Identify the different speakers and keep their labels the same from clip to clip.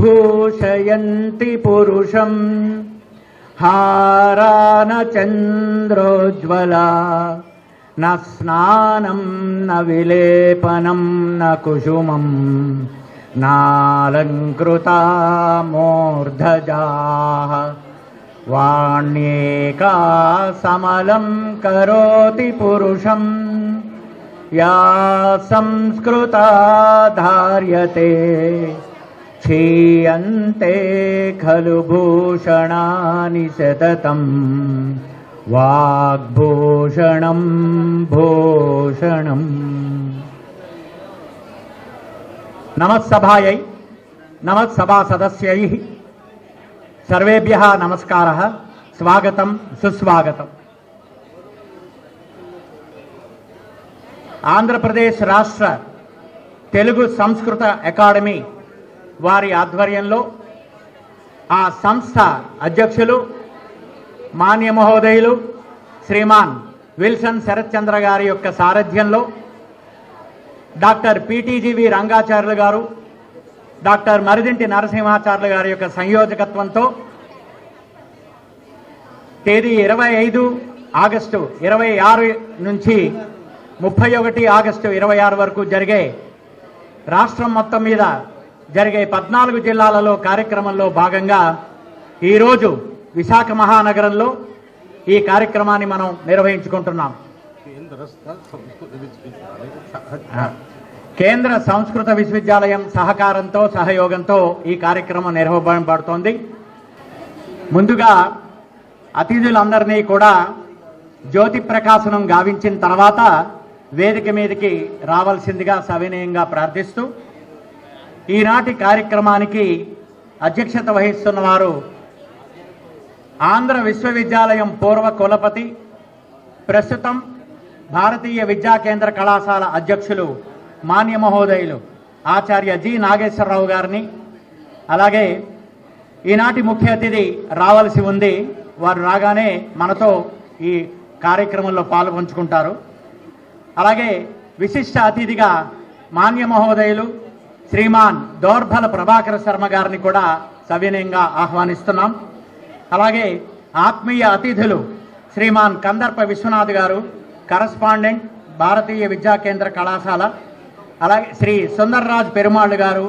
Speaker 1: विभूषयन्ति पुरुषं हारान चन्द्रोज्ज्वला न स्नानं न विलेपनं न कुसुमं नालङ्कृता मूर्धजाः वाण्येका समलं करोति पुरुषं या संस्कृता धार्यते क्षीयन्ते खलु भूषणानि सततं वाग्भूषणं भूषणम्। नमस्सभायै नमस्सभा सदस्यैः सर्वेभ्यः नमस्कारः, स्वागतं सुस्वागतम्। ఆంధ్రప్రదేశ్ రాష్ట్ర తెలుగు సంస్కృత అకాడమీ వారి ఆధ్వర్యంలో ఆ సంస్థ అధ్యక్షులు మాన్య మహోదయులు శ్రీమాన్ విల్సన్ శరత్ చంద్ర గారి యొక్క సారథ్యంలో డాక్టర్ పిటిజివి రంగాచార్యులు గారు, డాక్టర్ మరిదింటి నరసింహాచార్యులు గారి యొక్క సంయోజకత్వంతో తేదీ 25 ఆగస్టు 26 నుంచి 31 ఆగస్టు 26 వరకు జరిగే రాష్ట్రం మొత్తం మీద జరిగే 14 జిల్లాలలో కార్యక్రమంలో భాగంగా ఈరోజు విశాఖ మహానగరంలో ఈ కార్యక్రమాన్ని మనం నిర్వహించుకుంటున్నాం. కేంద్ర సంస్కృత విశ్వవిద్యాలయం సహకారంతో సహయోగంతో ఈ కార్యక్రమం నిర్వహింపబడుతోంది. ముందుగా అతిథులందరినీ కూడా జ్యోతి ప్రకాశనం గావించిన తర్వాత వేదిక మీదకి రావాల్సిందిగా సవినయంగా ప్రార్థిస్తూ ఈనాటి కార్యక్రమానికి అధ్యక్షత వహిస్తున్న వారు ఆంధ్ర విశ్వవిద్యాలయం పూర్వ కులపతి, ప్రస్తుతం భారతీయ విద్యా కేంద్ర కళాశాల అధ్యక్షులు మాన్య మహోదయులు ఆచార్య జి నాగేశ్వరరావు గారిని, అలాగే ఈనాటి ముఖ్య అతిథి రావాల్సి ఉంది, వారు రాగానే మనతో ఈ కార్యక్రమంలో పాల్గొంచుకుంటారు. అలాగే విశిష్ట అతిథిగా మాన్య మహోదయులు శ్రీమాన్ దోర్భల ప్రభాకర శర్మ గారిని కూడా సవినయంగా ఆహ్వానిస్తున్నాం. అలాగే ఆత్మీయ అతిథులు శ్రీమాన్ కందర్ప విశ్వనాథ్ గారు, కరస్పాండెంట్ భారతీయ విద్యా కేంద్ర కళాశాల, అలాగే శ్రీ సుందర్రాజ్ పెరుమాళ్ గారు,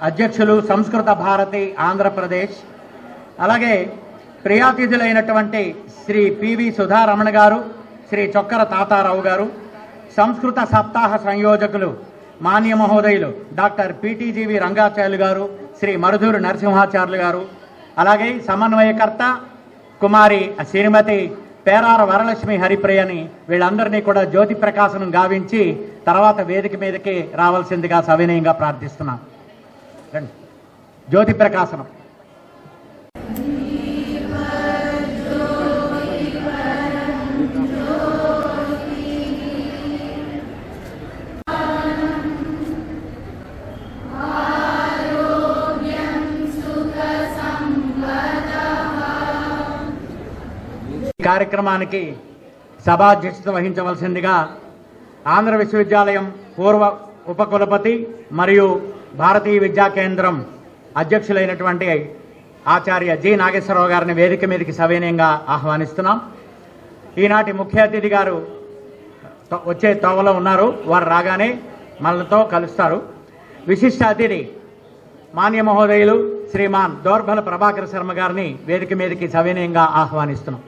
Speaker 1: అధ్యక్షులు సంస్కృత భారతి ఆంధ్రప్రదేశ్, అలాగే ప్రియాతిథులైనటువంటి శ్రీ పివి సుధారమణ గారు, శ్రీ చొక్కర తాతారావు గారు, సంస్కృత సప్తాహ సంయోజకులు మాన్య మహోదయులు డాక్టర్ పిటిజివి రంగాచార్యులు గారు, శ్రీ మరుధూరు నరసింహాచార్యులు గారు, అలాగే సమన్వయకర్త కుమారి శ్రీమతి పేరార వరలక్ష్మి హరిప్రియని, వీళ్ళందరినీ కూడా జ్యోతి ప్రకాశనం గావించి తర్వాత వేదిక మీదకి రావాల్సిందిగా సవినయంగా ప్రార్థిస్తున్నాం. జ్యోతి ప్రకాశనం. కార్యక్రమానికి సభాధ్యక్షత వహించవలసిందిగా ఆంధ్ర విశ్వవిద్యాలయం పూర్వ ఉపకులపతి మరియు భారతీయ విద్యా కేంద్రం అధ్యక్షులైనటువంటి ఆచార్య జి నాగేశ్వరరావు గారిని వేదిక మీదకి సవినయంగా ఆహ్వానిస్తున్నాం. ఈనాటి ముఖ్య అతిథి గారు వచ్చే తోవలో ఉన్నారు, వారు రాగానే మనతో కలుస్తారు. విశిష్ట అతిథి మాన్య మహోదయులు శ్రీమాన్ దోర్భల ప్రభాకర శర్మ గారిని వేదిక మీదకి సవినయంగా ఆహ్వానిస్తున్నాం.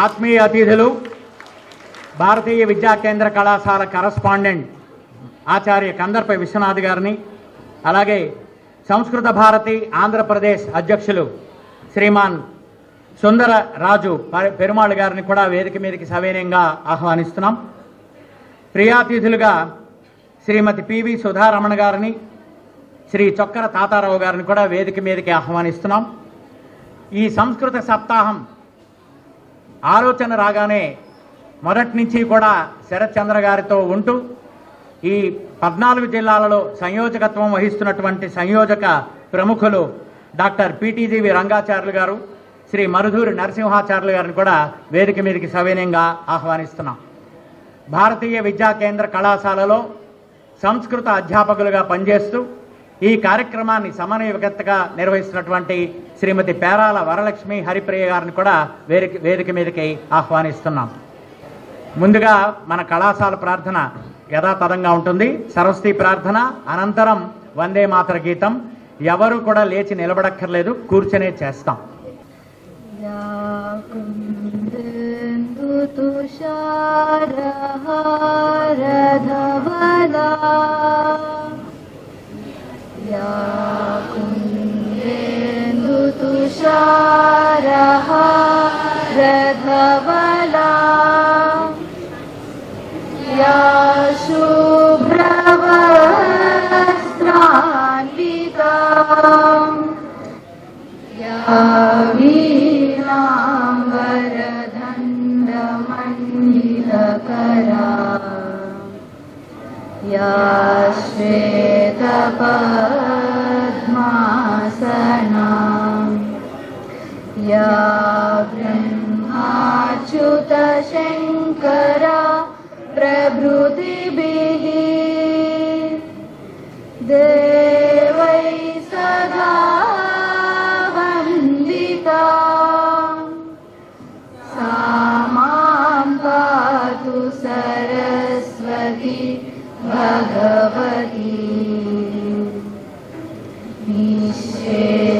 Speaker 1: ఆత్మీయ అతిథులు భారతీయ విద్యా కేంద్ర కళాశాల కరస్పాండెంట్ ఆచార్య కందర్ప విశ్వనాథ్ గారిని, అలాగే సంస్కృత భారతి ఆంధ్రప్రదేశ్ అధ్యక్షులు శ్రీమాన్ సుందర రాజు పెరుమాళ్ గారిని కూడా వేదిక మీదకి సవినయంగా ఆహ్వానిస్తున్నాం. ప్రియాతిథులుగా శ్రీమతి పివి సుధారమణ గారిని, శ్రీ చొక్కర తాతారావు గారిని కూడా వేదిక మీదకి ఆహ్వానిస్తున్నాం. ఈ సంస్కృత సప్తాహం ఆలోచన రాగానే మొదటి నుంచి కూడా శరత్ చంద్ర గారితో ఉంటూ ఈ 14 జిల్లాలలో సంయోజకత్వం వహిస్తున్నటువంటి సంయోజక ప్రముఖులు డాక్టర్ పిటిజివి రంగాచార్యులు గారు, శ్రీ మరుధూరి నరసింహాచార్యులు గారిని కూడా వేదిక మీదకి సవినయంగా ఆహ్వానిస్తున్నాం. భారతీయ విద్యా కేంద్ర కళాశాలలో సంస్కృత అధ్యాపకులుగా పనిచేస్తూ ఈ కార్యక్రమాన్ని సమన్వయకర్తగా నిర్వహిస్తున్నటువంటి శ్రీమతి పేరాల వరలక్ష్మి హరిప్రియ గారిని కూడా వేదిక మీదకి ఆహ్వానిస్తున్నాం. ముందుగా మన కళాశాల ప్రార్థన యథాతథంగా ఉంటుంది. సరస్వతి ప్రార్థన అనంతరం వందే మాతర గీతం. ఎవరు కూడా లేచి నిలబడక్కర్లేదు, కూర్చొనే చేస్తాం.
Speaker 2: या शुभ्रवस्त्रान्विता या वीणाम्बरदण्डमण्डितकरा या श्वेतपद्मासना या ब्रह्माच्युतशङ्करा प्रभृतिभिः देवै सदा वन्दिता सा मां पातु सरस्वती भगवती निःशेषजाड्यापः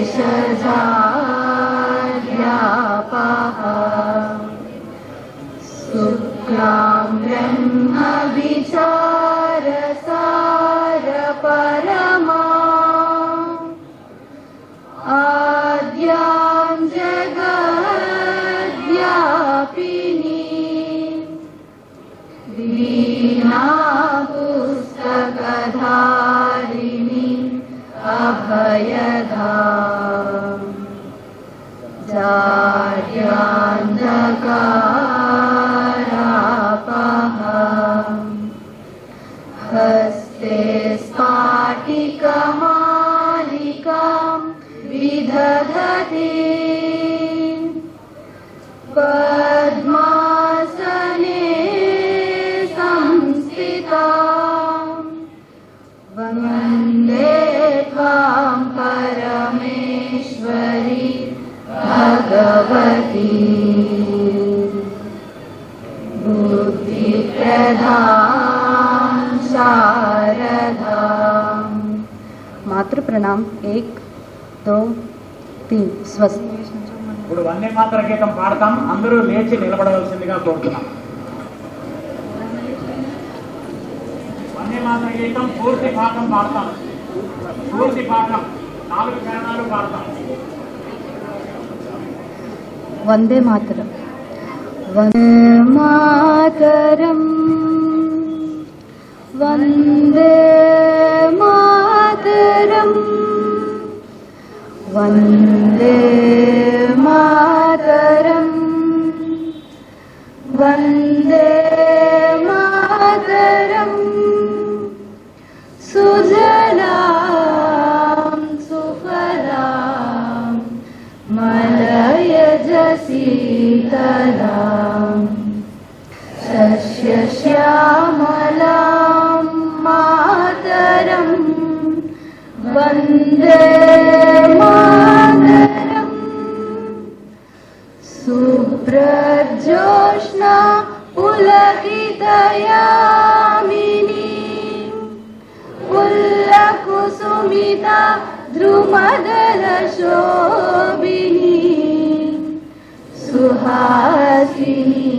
Speaker 2: शुक्लां ब्रह्मविचारसारपरमा आद्यां जगद्व्यापिनी वीणापुस्तकधारिणी अभयदा हस्ते स्फाटिकमालिकां विदधति पद्मासने संस्थिता वन्दे त्वां परमेश्वरी भगवती बुद्धिप्रदां शारदां। मातृ प्रणाम 1 2 3 స్వస్తి.
Speaker 1: ఇప్పుడు వందే మాతర గీతం పాడతాం. అందరూ లేచి నిలబడవలసిందిగా కోరుతున్నాం. వందే మాతర గీతం పూర్తి భాగం పాడతాం. పూర్తి భాగం 4 చరణాలు పాడతాం.
Speaker 2: వందే మాతరం. వందే మాతరం వందే మాతరం వందే మాతరం వందే మాతరం సుజలాం సుఫలాం మలయజ శీతలాం సస్యశ్యామలాం మాతరం వందే మాతరం శుభ్రజోష్నా పులకితయామినీ పుల్లకుసుమితా ద్రుమదలశోభినీ సుహాసినీ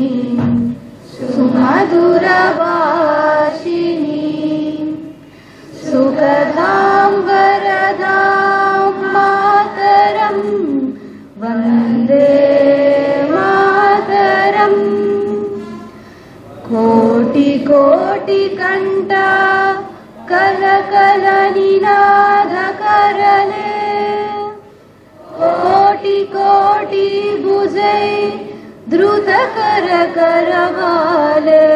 Speaker 2: సుమధురవాసినీ సుఖదాం వరదాం మాతరం వందే మాతరం కోటి కోటి కంఠ కలకల నినాదకరలే కోటి కోటి భుజై द्रुत कर करवाले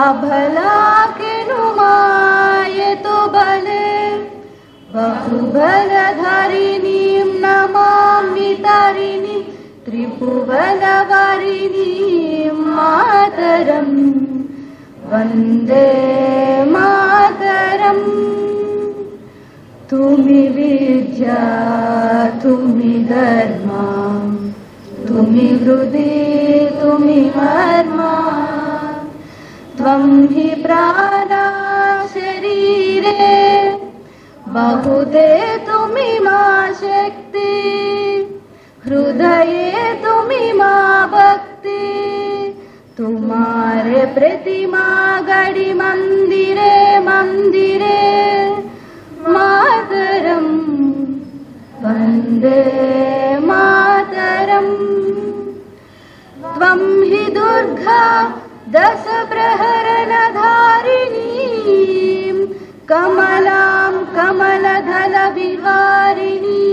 Speaker 2: अभला के नुमाय तो बले बहुबल धारिणीं नमामि तारिणीं त्रिभुवन वारिणीं मातरं वन्दे मातरम् तुम्हि विद्या तुम्हि धर्मा तुम्हि हृदि तुम्हि मर्मा त्वं हि प्राणा शरीरे बहुते तुम्हि मा शक्ति हृदये तुम्हि मा भक्ति तुम्हारे प्रतिमा गढ़ी मंदिरे मंदिरे मातरम वंदे मातरम त्वं हि दुर्गा दश प्रहरण धारिणी कमलां कमलदल विहारिणी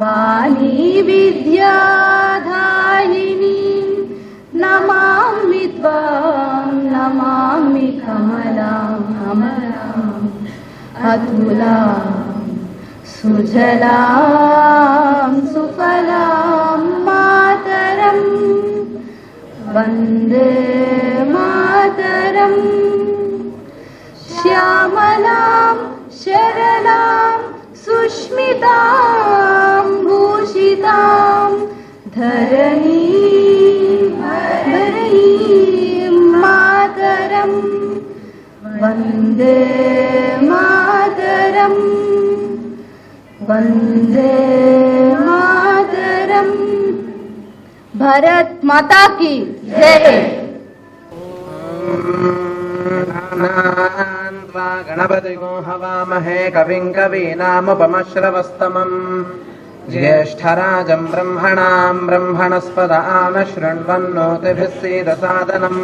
Speaker 2: वाणी विद्याधारिणी नमामि त्वां नमामि कमलां कमलाम् अतुलां सुजलां सुफलां मातरं वन्दे मातरम् श्यामलां शरणां सुष्मितां भूषितां धरणीं मातरं वन्दे मातरं वन्दे मातरं। भारत माता की जय।
Speaker 3: गणपतिगो हवामहे कविं कवीनामुपमश्रवस्तमम् ज्येष्ठराजम् ब्रह्मणाम् ब्रह्मणस्पद आनशृण्वन्नोतिभिः सीदसादनम्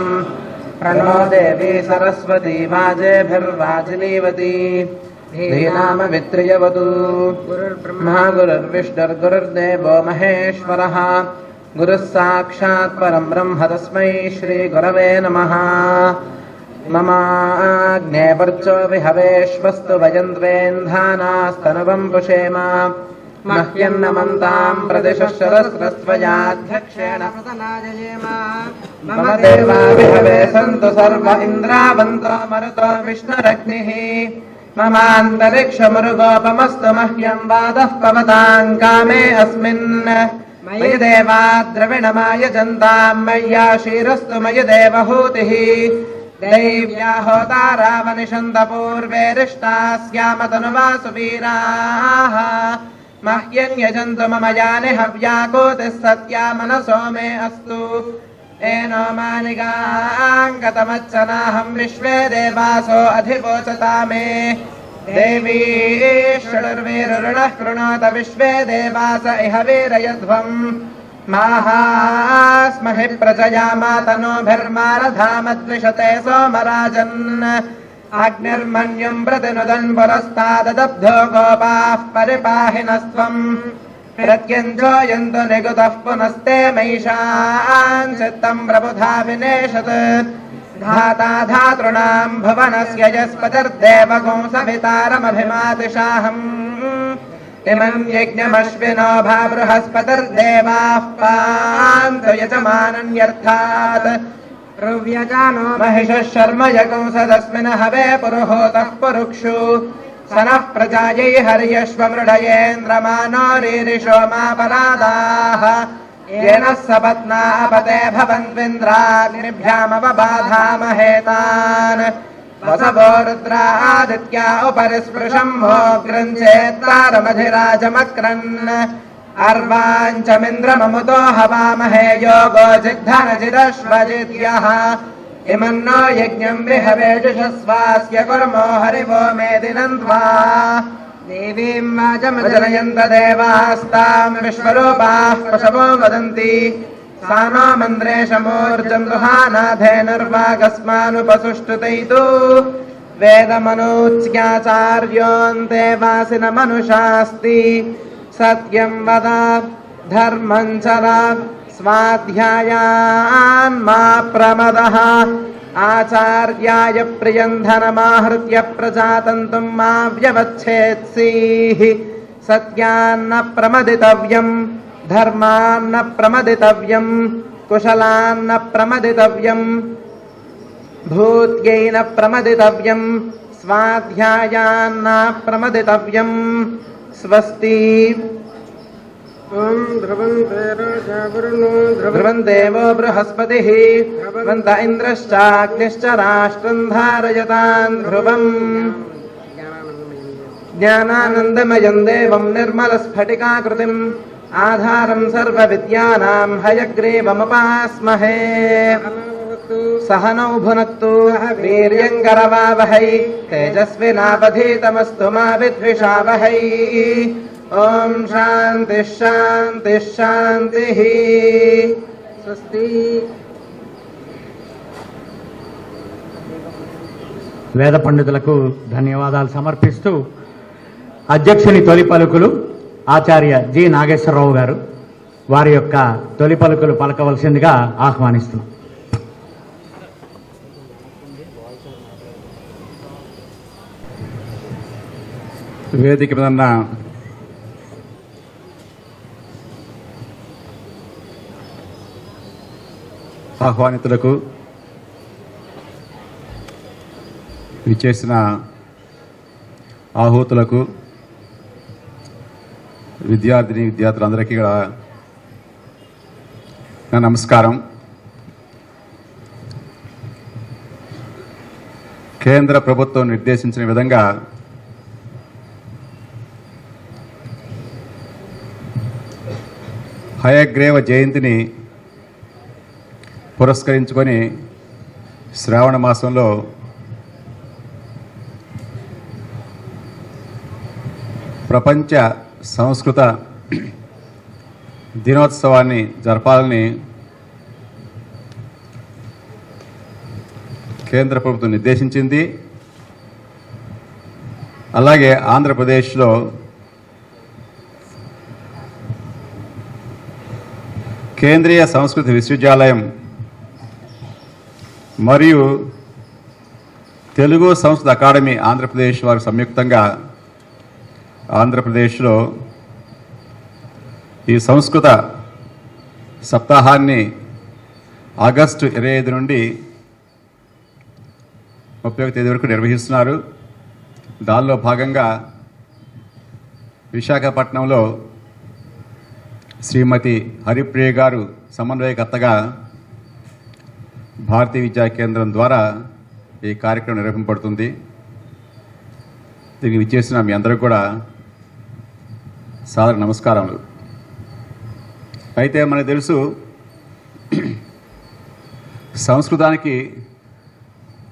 Speaker 3: प्रणो देवी सरस्वती वाजेभिर्वाजिनीवती धीनामवित्रियवतु। गुरुर्ब्रह्मा गुरुर्विष्णुर्गुरुर्देवो महेश्वरः गुरुः साक्षात् परं ब्रह्म तस्मै श्रीगुरवे नमः। ममाग्ने पर्चो विहवेश्वस्तु वयन्त्वेन्धानास्तनुवं पुषेम मह्यन्नमन्ताम् प्रतिशश्चरस्रस्त्वयाध्यक्षेण प्रसनाजयेम। मम देवा विहवे सन्तु सर्व इन्द्रावन्तो मरुतो विष्णुरग्निः ममान्तरिक्षमुरुगोपमस्तु मह्यं वादः पवतां कामे अस्मिन् मयि देवा द्रविणमाय जन्ताम् मय्या क्षीरस्तु मयि देवहूतिः दैव्या होतारावनिषन्त पूर्वे रिष्टास्यामतनुवासु वीराः मह्यं यजन्तु मम यानि हव्याकोतिः सत्या मनसो मे अस्तु एनो मानिगाङ्गतमच्चनाहं विश्वे देवासो अधिवोचता मे देवी षडुर्वीरुणः कृणोत विश्वे देवास इह वीरयध्वम् माहास्महि प्रजया मातनोभिर्मारधामद्विषते सोमराजन् अग्निर्मन्युम् प्रतिनुदन् पुरस्ताददब्धो गोपाः परिपाहिनस्त्वम् प्रत्यञ्जोयन्तु निगुतः पुनस्ते मैषान् चित्तम् प्रबुधा विनेशत् धाता धातॄणाम् भुवनस्य यस्पतिर्देवगो सवितारमभिमातिशाहम् इमम् यज्ञमश्विनो भा बृहस्पतिर्देवाः पान्तु यजमानन्यर्थात् रव्यजानो महिषः शर्म यगंसदस्मिन् हवे पुरुहोतः पुरुक्षु स नः प्रजायै हर्यश्वमृढयेन्द्रमानो रीरिषो मापरादाः येन सपत्ना अपते भवन्त्विन्द्राग्निभ्यामवबाधामहेतान् वसवो रुद्रादित्या उपरि स्पृशम्भोऽग्रञ्चेत्तारमधिराजमक्रन् अर्वाञ्चमिन्द्रममुतो हवामहे योगो जिद्धनजिदश्वजिद्यः इमन्नो यज्ञम् विहवेजुषस्वास्य कुर्मो हरिवो मेदिनन्त्वा देवीम् वाचमजनयन्त देवास्ताम् विश्वरूपाः पशवो वदन्ति सा नो मन्द्रेशमूर्जम् दुहानाधेनुर्वागस्मानुपसुष्टुतैतु वेदमनूच्याचार्योऽन्ते वासिनमनुषास्ति सत्यम् वद धर्मम् चर स्वाध्यायान् मा प्रमदः आचार्याय प्रियन्धनमाहृत्य प्रजातन्तुम् मा व्यवच्छेत्सीः सत्यान्न प्रमदितव्यम् धर्मान्न प्रमदितव्यम् कुशलान्न प्रमदितव्यम् भूत्यैन प्रमदितव्यम् स्वाध्यायान्न प्रमदितव्यम् स्वस्ति ध्रुवं देवो बृहस्पतिः ध्रुवन्त इन्द्रश्चाग्निश्च राष्ट्रं धारयतान् ध्रुवम् ज्ञानानन्दमयं देवं निर्मलस्फटिकाकृतिम् आधारं सर्वविद्यानां हयग्रीवमुपास्महे सहनौ भुनक्तु वीर्यङ्करवावहै तेजस्विनावधीतमस्तु मा विद्विषावहै ॐ शान्तिः शान्तिः शान्तिः स्वस्ति
Speaker 1: వేద పండితులకు ధన్యవాదాలు సమర్పిస్తూ అధ్యక్షుని తొలి పలుకులు ఆచార్య జి నాగేశ్వరరావు గారు వారి యొక్క తొలి పలుకులు పలకవలసిందిగా ఆహ్వానిస్తున్నాం.
Speaker 4: వేదిక మీద ఉన్న ఆహ్వానితులకు విచ్చేసిన ఆహూతులకు విద్యార్థులందరికీ కూడా నా నమస్కారం. కేంద్ర ప్రభుత్వం నిర్దేశించిన విధంగా హయగ్రీవ జయంతిని పురస్కరించుకొని శ్రావణ మాసంలో ప్రపంచ సంస్కృత దినోత్సవాన్ని జరపాలని కేంద్ర ప్రభుత్వం నిర్దేశించింది. అలాగే ఆంధ్రప్రదేశ్లో కేంద్రీయ సంస్కృత విశ్వవిద్యాలయం మరియు తెలుగు సంస్కృత అకాడమీ ఆంధ్రప్రదేశ్ వారు సంయుక్తంగా ఆంధ్రప్రదేశ్లో ఈ సంస్కృత సప్తాహాన్ని ఆగస్టు 25 నుండి 31 తేదీ వరకు నిర్వహిస్తున్నారు. దానిలో భాగంగా విశాఖపట్నంలో శ్రీమతి హరిప్రియ గారు సమన్వయకర్తగా భారతీయ విద్యా కేంద్రం ద్వారా ఈ కార్యక్రమం నిర్వహింపబడుతుంది. దీనికి విచ్చేసిన మీ అందరికీ కూడా సాదర నమస్కారములు. అయితే మనకు తెలుసు, సంస్కృతానికి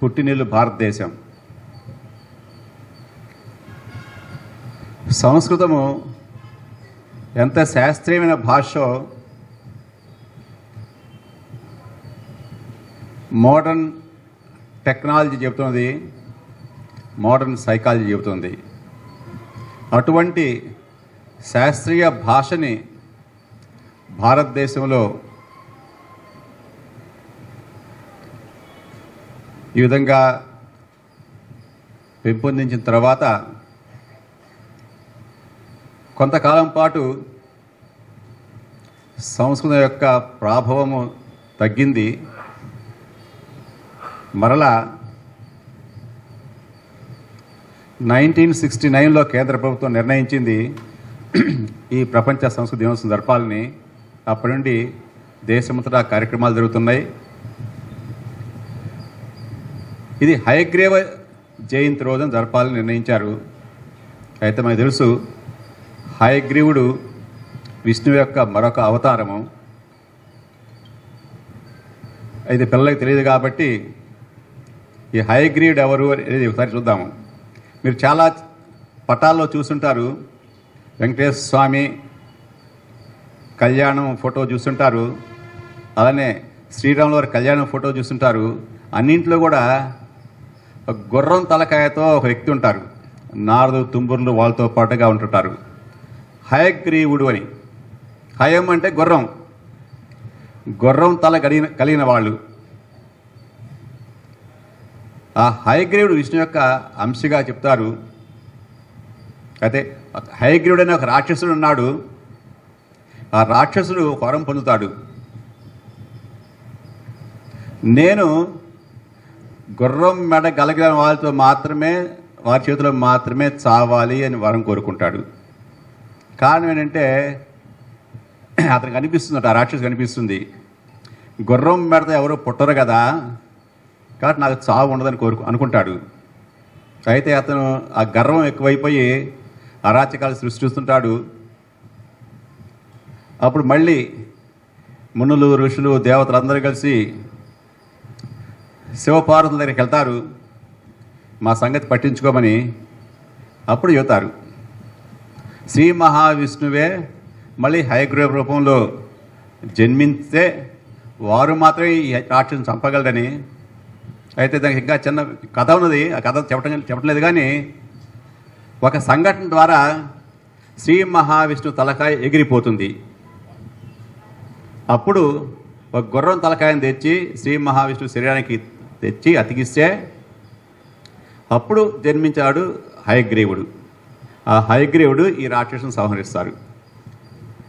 Speaker 4: పుట్టినిల్లు భారతదేశం. సంస్కృతము ఎంత శాస్త్రీయమైన భాషో మోడర్న్ టెక్నాలజీ చెబుతున్నది, మోడర్న్ సైకాలజీ చెబుతుంది. అటువంటి శాస్త్రీయ భాషని భారతదేశంలో ఈ విధంగా పెంపొందించిన తర్వాత కొంతకాలం పాటు సంస్కృతం యొక్క ప్రాభవము తగ్గింది. మరలా 1969లో కేంద్ర ప్రభుత్వం నిర్ణయించింది ఈ ప్రపంచ సంస్కృత దినోత్సవం జరపాలని. అప్పటి నుండి దేశమంతటా కార్యక్రమాలు జరుగుతున్నాయి. ఇది హయగ్రీవ జయంతి రోజున జరపాలని నిర్ణయించారు. అయితే మనకు తెలుసు, హయగ్రీవుడు విష్ణువు యొక్క మరొక అవతారము. అయితే పిల్లలకు తెలియదు కాబట్టి ఈ హయగ్రీవుడు ఎవరు అనేది ఒకసారి చూద్దాము. మీరు చాలా పటాల్లో చూస్తుంటారు, వెంకటేశ్వర స్వామి కళ్యాణం ఫోటో చూస్తుంటారు, అలానే శ్రీరాముల వారి కళ్యాణం ఫోటో చూస్తుంటారు. అన్నింట్లో కూడా ఒక గుర్రం తలకాయతో ఒక వ్యక్తి ఉంటారు. నారదు తుంబుర్లు వాళ్ళతో పాటుగా ఉంటుంటారు. హయగ్రీవుడు అని. హయం అంటే గుర్రం, గుర్రం తల కలిగిన వాళ్ళు. ఆ హయగ్రీవుడు విష్ణు యొక్క అంశగా చెప్తారు. అయితే హయగ్రీవుడు అనే ఒక రాక్షసుడు ఉన్నాడు. ఆ రాక్షసుడు వరం పొందుతాడు. నేను గుర్రం మెడ కలిగిన వాళ్ళతో మాత్రమే వారి చేతిలో మాత్రమే చావాలి అని వరం కోరుకుంటాడు. కారణం ఏంటంటే అతనికి అనిపిస్తుంది, ఆ రాక్షసు కనిపిస్తుంది, గుర్రం పెడితే ఎవరు పుట్టరు కదా, కాబట్టి నాకు చావు ఉండదని అనుకుంటాడు. అయితే అతను ఆ గర్వం ఎక్కువైపోయి అరాచకాలు సృష్టిస్తుంటాడు. అప్పుడు మళ్ళీ మునులు, ఋషులు, దేవతలు అందరూ కలిసి శివపార్వతుల దగ్గరికి వెళ్తారు, మా సంగతి పట్టించుకోమని. అప్పుడు చెబుతారు, శ్రీ మహావిష్ణువే మళ్ళీ హయగ్రీవ రూపంలో జన్మిస్తే వారు మాత్రమే ఈ రాక్షసుని చంపగలరని. అయితే దానికి ఇంకా చిన్న కథ ఉన్నది, ఆ కథ చెప్పట్లేదు. కానీ ఒక సంఘటన ద్వారా శ్రీ మహావిష్ణు తలకాయ ఎగిరిపోతుంది. అప్పుడు ఒక గుర్రం తలకాయను తెచ్చి శ్రీ మహావిష్ణు శరీరానికి తెచ్చి అతికిస్తే అప్పుడు జన్మించాడు హయగ్రీవుడు. ఆ హయగ్రీవుడు ఈ రాక్షసుని సంహరిస్తారు.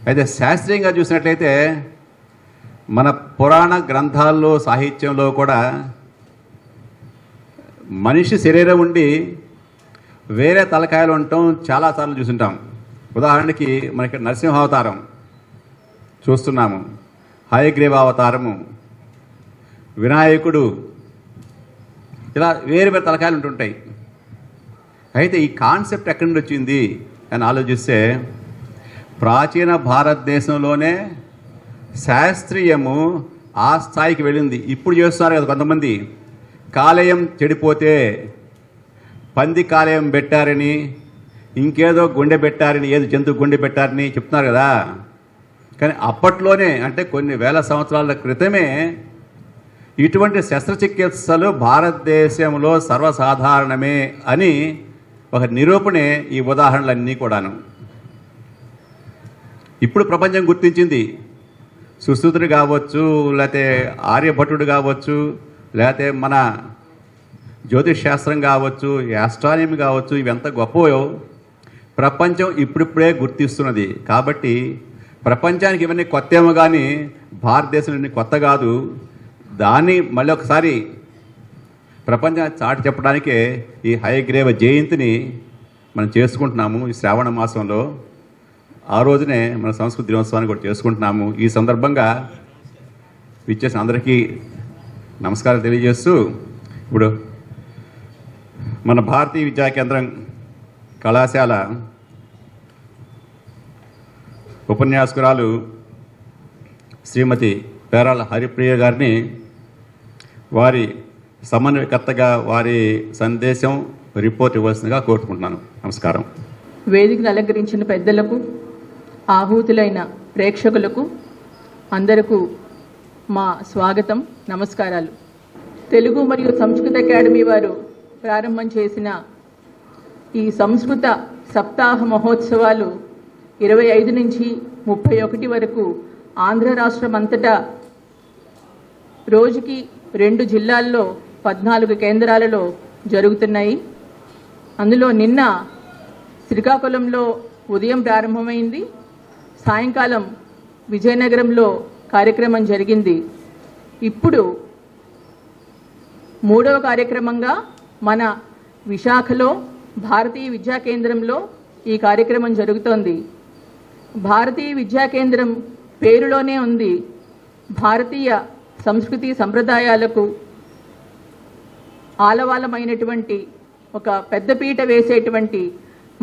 Speaker 4: అయితే శాస్త్రీయంగా చూసినట్లయితే మన పురాణ గ్రంథాల్లో, సాహిత్యంలో కూడా మనిషి శరీరం ఉండి వేరే తలకాయలు ఉండటం చాలాసార్లు చూసుంటాం. ఉదాహరణకి మనకి నరసింహావతారం చూస్తున్నాము, హయగ్రీవ అవతారము, వినాయకుడు, ఇలా వేరు వేరు తలకాయలు ఉంటుంటాయి. అయితే ఈ కాన్సెప్ట్ ఎక్కడి నుండి వచ్చింది అని ఆలోచిస్తే ప్రాచీన భారతదేశంలోనే శాస్త్రీయము ఆ స్థాయికి వెళ్ళింది. ఇప్పుడు చేస్తున్నారు కదా కొంతమంది, కాలేయం చెడిపోతే పంది కాలేయం పెట్టారని, ఇంకేదో గుండె పెట్టారని, ఏదో జంతువు గుండె పెట్టారని చెప్తున్నారు కదా. కానీ అప్పట్లోనే, అంటే కొన్ని వేల సంవత్సరాల క్రితమే ఇటువంటి శస్త్రచికిత్సలు భారతదేశంలో సర్వసాధారణమే అని ఒక నిరూపణే ఈ ఉదాహరణలన్నీ కూడాను. ఇప్పుడు ప్రపంచం గుర్తించింది. సుశ్రుతుడు కావచ్చు, లేకపోతే ఆర్యభట్టుడు కావచ్చు, లేకపోతే మన జ్యోతిష్ శాస్త్రం కావచ్చు, యాస్ట్రానమీ కావచ్చు, ఇవి ఎంత గొప్పవో ప్రపంచం ఇప్పుడిప్పుడే గుర్తిస్తున్నది. కాబట్టి ప్రపంచానికి ఇవన్నీ కొత్త ఏమో కానీ భారతదేశం ఇవన్నీ కొత్త కాదు. దాన్ని మళ్ళీ ఒకసారి ప్రపంచాన్ని చాటి చెప్పడానికే ఈ హయగ్రీవ జయంతిని మనం చేసుకుంటున్నాము ఈ శ్రావణ మాసంలో. ఆ రోజునే మన సంస్కృత దినోత్సవాన్ని కూడా చేసుకుంటున్నాము. ఈ సందర్భంగా విచ్చేసిన అందరికీ నమస్కారాలు తెలియజేస్తూ, ఇప్పుడు మన భారతీయ విద్యా కేంద్రం కళాశాల ఉపన్యాసకురాలు శ్రీమతి పేరాల హరిప్రియ గారిని వారి సమన్వయకర్తగా వారి సందేశం రిపోర్ట్ ఇవ్వాల్సిందిగా కోరుకుంటున్నాను. నమస్కారం.
Speaker 5: వేదికను అలంకరించిన పెద్దలకు, ఆహూతులైన ప్రేక్షకులకు అందరకు మా స్వాగతం, నమస్కారాలు. తెలుగు మరియు సంస్కృత అకాడమీ వారు ప్రారంభం చేసిన ఈ సంస్కృత సప్తాహ మహోత్సవాలు 25 నుంచి 31 వరకు ఆంధ్ర రాష్ట్రం అంతటా రోజుకి 2 జిల్లాల్లో 14 కేంద్రాలలో జరుగుతున్నాయి. అందులో నిన్న శ్రీకాకుళంలో ఉదయం ప్రారంభమైంది, సాయంకాలం విజయనగరంలో కార్యక్రమం జరిగింది. ఇప్పుడు 3వ కార్యక్రమంగా మన విశాఖలో భారతీయ విద్యా కేంద్రంలో ఈ కార్యక్రమం జరుగుతోంది. భారతీయ విద్యా కేంద్రం పేరులోనే ఉంది, భారతీయ సంస్కృతి సంప్రదాయాలకు ఆలవాలమైనటువంటి ఒక పెద్దపీట వేసేటువంటి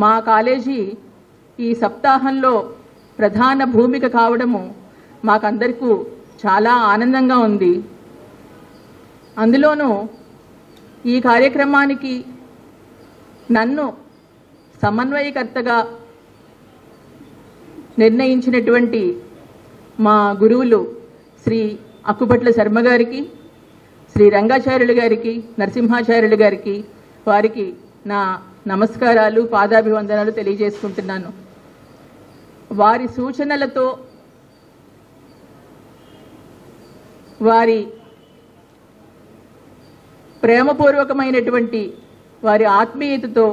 Speaker 5: మా కాలేజీ ఈ సప్తాహంలో ప్రధాన భూమిక కావడము మాకందరికీ చాలా ఆనందంగా ఉంది. అందులోనూ ఈ కార్యక్రమానికి నన్ను సమన్వయకర్తగా నిర్ణయించినటువంటి మా గురువులు శ్రీ అక్కుపట్ల శర్మ గారికి, శ్రీ రంగాచార్యులు గారికి, నరసింహాచార్యులు గారికి, వారికి నా నమస్కారాలు, పాదాభివందనాలు తెలియజేసుకుంటున్నాను. వారి సూచనలతో, వారి ప్రేమపూర్వకమైనటువంటి వారి ఆత్మీయతతో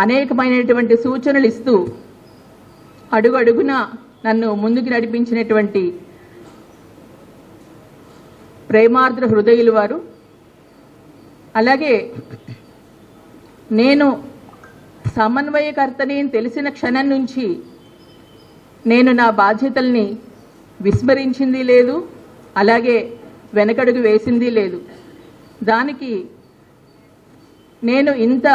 Speaker 5: అనేకమైనటువంటి సూచనలు ఇస్తూ అడుగు అడుగున నన్ను ముందుకు నడిపించినటువంటి ప్రేమార్ద్ర హృదయులు వారు. అలాగే నేను సమన్వయకర్తని తెలిసిన క్షణం నుంచి నేను నా బాధ్యతల్ని విస్మరించింది లేదు, అలాగే వెనకడుగు వేసింది లేదు. దానికి నేను ఇంత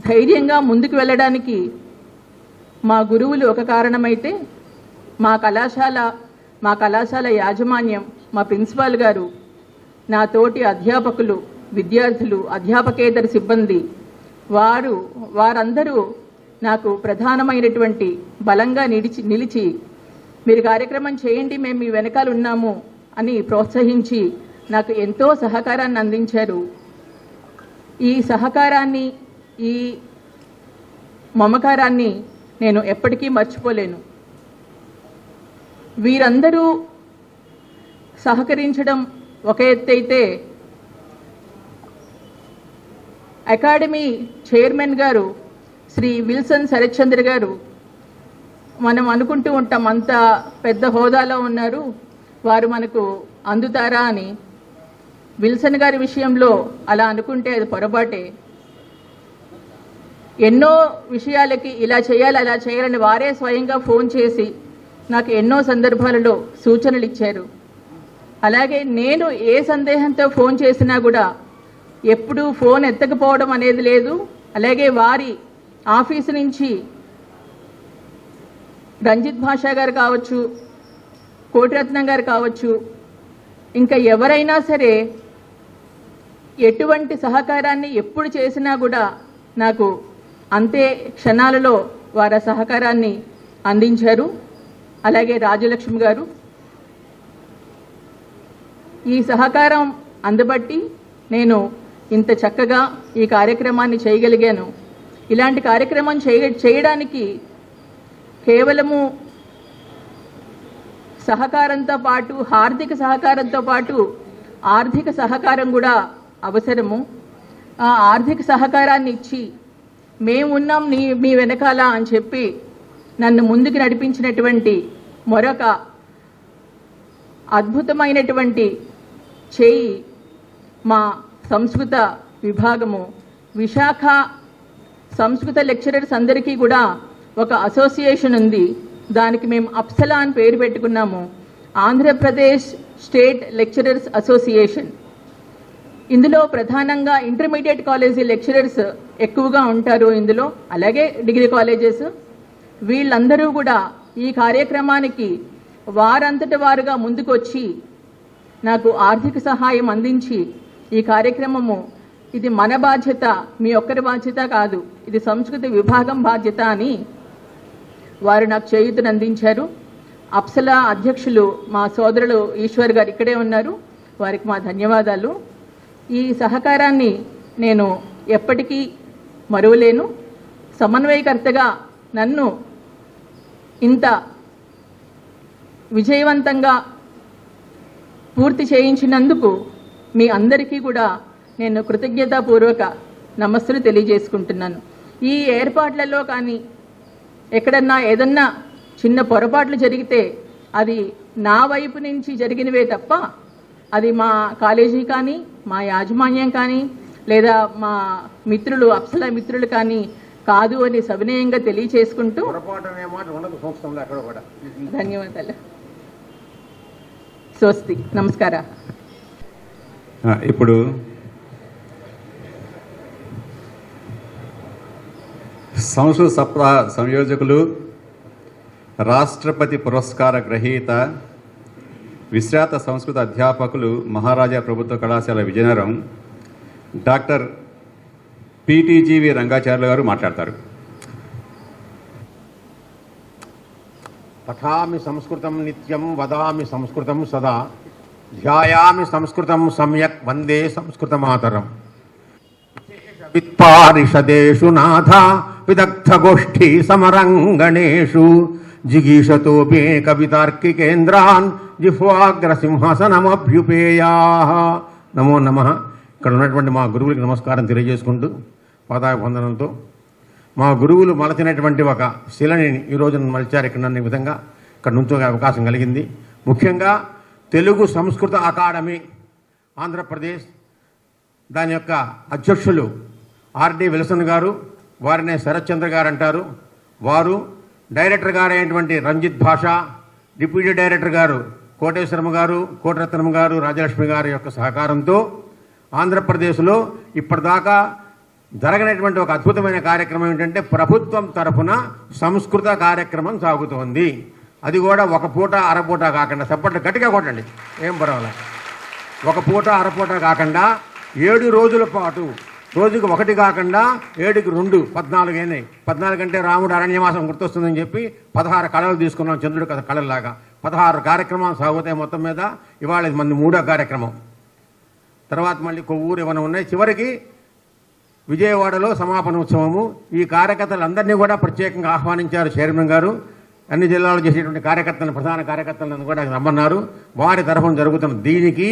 Speaker 5: ధైర్యంగా ముందుకు వెళ్ళడానికి మా గురువులు ఒక కారణమైతే, మా కళాశాల యాజమాన్యం, మా ప్రిన్సిపాల్ గారు, నా తోటి అధ్యాపకులు, విద్యార్థులు, అధ్యాపకేతర సిబ్బంది, వారందరూ నాకు ప్రధానమైనటువంటి బలంగా నిలిచి మీరు కార్యక్రమం చేయండి, మేము మీ వెనకాల ఉన్నాము అని ప్రోత్సహించి నాకు ఎంతో సహకారాన్ని అందించారు. ఈ సహకారాన్ని, ఈ మమకారాన్ని నేను ఎప్పటికీ మర్చిపోలేను. వీరందరూ సహకరించడం ఒక ఎత్తైతే, అకాడమీ చైర్మన్ గారు శ్రీ విల్సన్ శరత్చంద్ర గారు, మనం అనుకుంటూ ఉంటాం అంత పెద్ద హోదాలో ఉన్నారు, వారు మనకు అందుతారా అని. విల్సన్ గారి విషయంలో అలా అనుకుంటే అది పొరపాటే. ఎన్నో విషయాలకి ఇలా చేయాలి, అలా చేయాలని వారే స్వయంగా ఫోన్ చేసి నాకు ఎన్నో సందర్భాలలో సూచనలు ఇచ్చారు. అలాగే నేను ఏ సందేహంతో ఫోన్ చేసినా కూడా ఎప్పుడూ ఫోన్ ఎత్తకపోవడం అనేది లేదు. అలాగే వారి ఆఫీసు నుంచి రంజిత్ భాషా గారు కావచ్చు, కోటిరత్నం గారు కావచ్చు, ఇంకా ఎవరైనా సరే ఎటువంటి సహకారాన్ని ఎప్పుడు చేసినా కూడా నాకు అంతే క్షణాలలో వారి సహకారాన్ని అందించారు. అలాగే రాజలక్ష్మి గారు, ఈ సహకారం అందబట్టి నేను ఇంత చక్కగా ఈ కార్యక్రమాన్ని చేయగలిగాను. ఇలాంటి కార్యక్రమం చేయడానికి కేవలము సహకారంతో పాటు, ఆర్థిక సహకారంతో పాటు ఆర్థిక సహకారం కూడా అవసరము. ఆ ఆర్థిక సహకారాన్ని ఇచ్చి మేమున్నాం మీ వెనకాల అని చెప్పి నన్ను ముందుకు నడిపించినటువంటి మరొక అద్భుతమైనటువంటి చేయి మా సంస్కృత విభాగము. విశాఖ సంస్కృత లెక్చరర్స్ అందరికీ కూడా ఒక అసోసియేషన్ ఉంది. దానికి మేము అప్సలా అని పేరు పెట్టుకున్నాము, ఆంధ్రప్రదేశ్ స్టేట్ లెక్చరర్స్ అసోసియేషన్. ఇందులో ప్రధానంగా ఇంటర్మీడియట్ కాలేజీ లెక్చరర్స్ ఎక్కువగా ఉంటారు ఇందులో, అలాగే డిగ్రీ కాలేజెస్. వీళ్ళందరూ కూడా ఈ కార్యక్రమానికి వారంతట వారుగా ముందుకొచ్చి నాకు ఆర్థిక సహాయం అందించి, ఈ కార్యక్రమము ఇది మన బాధ్యత, మీ ఒక్కరి బాధ్యత కాదు, ఇది సంస్కృత విభాగం బాధ్యత అని వారు నాకు చేయూతను అందించారు. అప్సలా అధ్యక్షులు మా సోదరులు ఈశ్వర్ గారు ఇక్కడే ఉన్నారు, వారికి మా ధన్యవాదాలు. ఈ సహకారాన్ని నేను ఎప్పటికీ మరువలేను. సమన్వయకర్తగా నన్ను ఇంత విజయవంతంగా పూర్తి చేయించినందుకు మీ అందరికీ కూడా నేను కృతజ్ఞతాపూర్వక నమస్సులు తెలియజేసుకుంటున్నాను. ఈ ఏర్పాట్లలో కానీ ఎక్కడన్నా ఏదన్నా చిన్న పొరపాట్లు జరిగితే అది నా వైపు నుంచి జరిగినవే తప్ప అది మా కాలేజీ కానీ, మా యాజమాన్యం కానీ, లేదా మా మిత్రులు, అప్సలా మిత్రులు కానీ కాదు అని సవినయంగా తెలియచేసుకుంటూ ధన్యవాదాలు. స్వస్తి, నమస్కార.
Speaker 4: ఇప్పుడు సంస్కృత సప్తాహ సంయోజకులు, రాష్ట్రపతి పురస్కార గ్రహీత, విశ్రాంత సంస్కృత అధ్యాపకులు, మహారాజా ప్రభుత్వ కళాశాల విజయనగరం డాక్టర్ పిటిజీవి రంగాచార్యులు గారు మాట్లాడతారు.
Speaker 6: పఠామి సంస్కృతం నిత్యం, వదామి సంస్కృతం సదా, ధ్యాయామి సంస్కృతం సమ్యక్, వందే సంస్కృతమాతరం. విత్పారిషదేషు నాథ విదగ్ధగోష్ఠీ సమరంగణేషు, జిగీషతోపే కవితార్కికేంద్రాన్ జిహ్వాగ్రసింహాసనమభ్యుపేయా. నమో నమః. ఇక్కడ ఉన్నటువంటి మా గురువులకి నమస్కారం తెలియజేసుకుంటూ పాదాభివందనంతో, మా గురువులు మలచినటువంటి ఒక శిలని ఈరోజు మలిచారు. ఇక్కడ నన్ను ఈ విధంగా ఇక్కడ నుంచో అవకాశం కలిగింది. ముఖ్యంగా తెలుగు సంస్కృత అకాడమీ ఆంధ్రప్రదేశ్, దాని యొక్క అధ్యక్షులు ఆర్డి విల్సన్ గారు, వారినే శరత్ చంద్ర గారు అంటారు. వారు డైరెక్టర్ గారు అయినటువంటి రంజిత్ భాష, డిప్యూటీ డైరెక్టర్ గారు కోటేశ్వరమ్మ గారు, కోటరత్నమ్మ గారు, రాజలక్ష్మి గారి యొక్క సహకారంతో ఆంధ్రప్రదేశ్లో ఇప్పటిదాకా జరగనటువంటి ఒక అద్భుతమైన కార్యక్రమం ఏంటంటే ప్రభుత్వం తరఫున సంస్కృత కార్యక్రమం సాగుతోంది. అది కూడా ఒక పూట అరపూట కాకుండా, చప్పట్లు గట్టిగా కొట్టండి, ఏం పర్వాలేదు, ఒక పూట అరపూట కాకుండా 7 రోజుల పాటు, రోజుకి 1 కాకుండా 7కి 2, 14 అయినాయి. 14 అంటే రాముడు అరణ్యవాసం గుర్తొస్తుందని చెప్పి 16 కళలు తీసుకున్నాం, చంద్రుడు కళల్లాగా 16 కార్యక్రమాలు సాగుతాయి మొత్తం మీద. ఇవాళ ఇది మంది 3వ కార్యక్రమం. తర్వాత మళ్ళీ కొవ్వూరు ఏమైనా ఉన్నాయి. చివరికి విజయవాడలో సమాపన ఉత్సవము. ఈ కార్యకర్తలందరినీ కూడా ప్రత్యేకంగా ఆహ్వానించారు చైర్మన్ గారు. అన్ని జిల్లాలో చేసేటువంటి కార్యకర్తలను, ప్రధాన కార్యకర్తలను కూడా రమ్మన్నారు. వారి తరఫున జరుగుతున్న దీనికి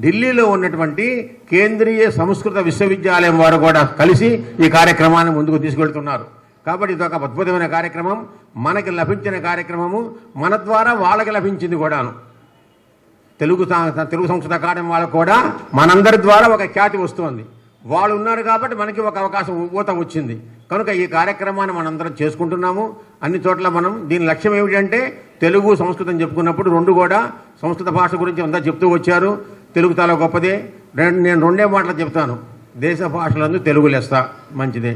Speaker 6: ఢిల్లీలో ఉన్నటువంటి కేంద్రీయ సంస్కృత విశ్వవిద్యాలయం వారు కూడా కలిసి ఈ కార్యక్రమాన్ని ముందుకు తీసుకెళ్తున్నారు. కాబట్టి ఇది ఒక అద్భుతమైన కార్యక్రమం. మనకి లభించిన కార్యక్రమము, మన ద్వారా వాళ్ళకి లభించింది కూడాను. తెలుగు సంస్కృత అకాడమీ వాళ్ళకు కూడా మనందరి ద్వారా ఒక ఖ్యాతి వస్తుంది. వాళ్ళు ఉన్నారు కాబట్టి మనకి ఒక అవకాశం ఊత వచ్చింది. కనుక ఈ కార్యక్రమాన్ని మనందరం చేసుకుంటున్నాము. అన్ని చోట్ల మనం దీని లక్ష్యం ఏమిటంటే తెలుగు సంస్కృతం చెప్పుకున్నప్పుడు 2 కూడా సంస్కృత భాష గురించి అంతా చెప్తూ వచ్చారు. తెలుగు చాలా గొప్పదే. నేను 2 మాటలు చెప్తాను. దేశ భాషలందు తెలుగు లెస్స మంచిదే,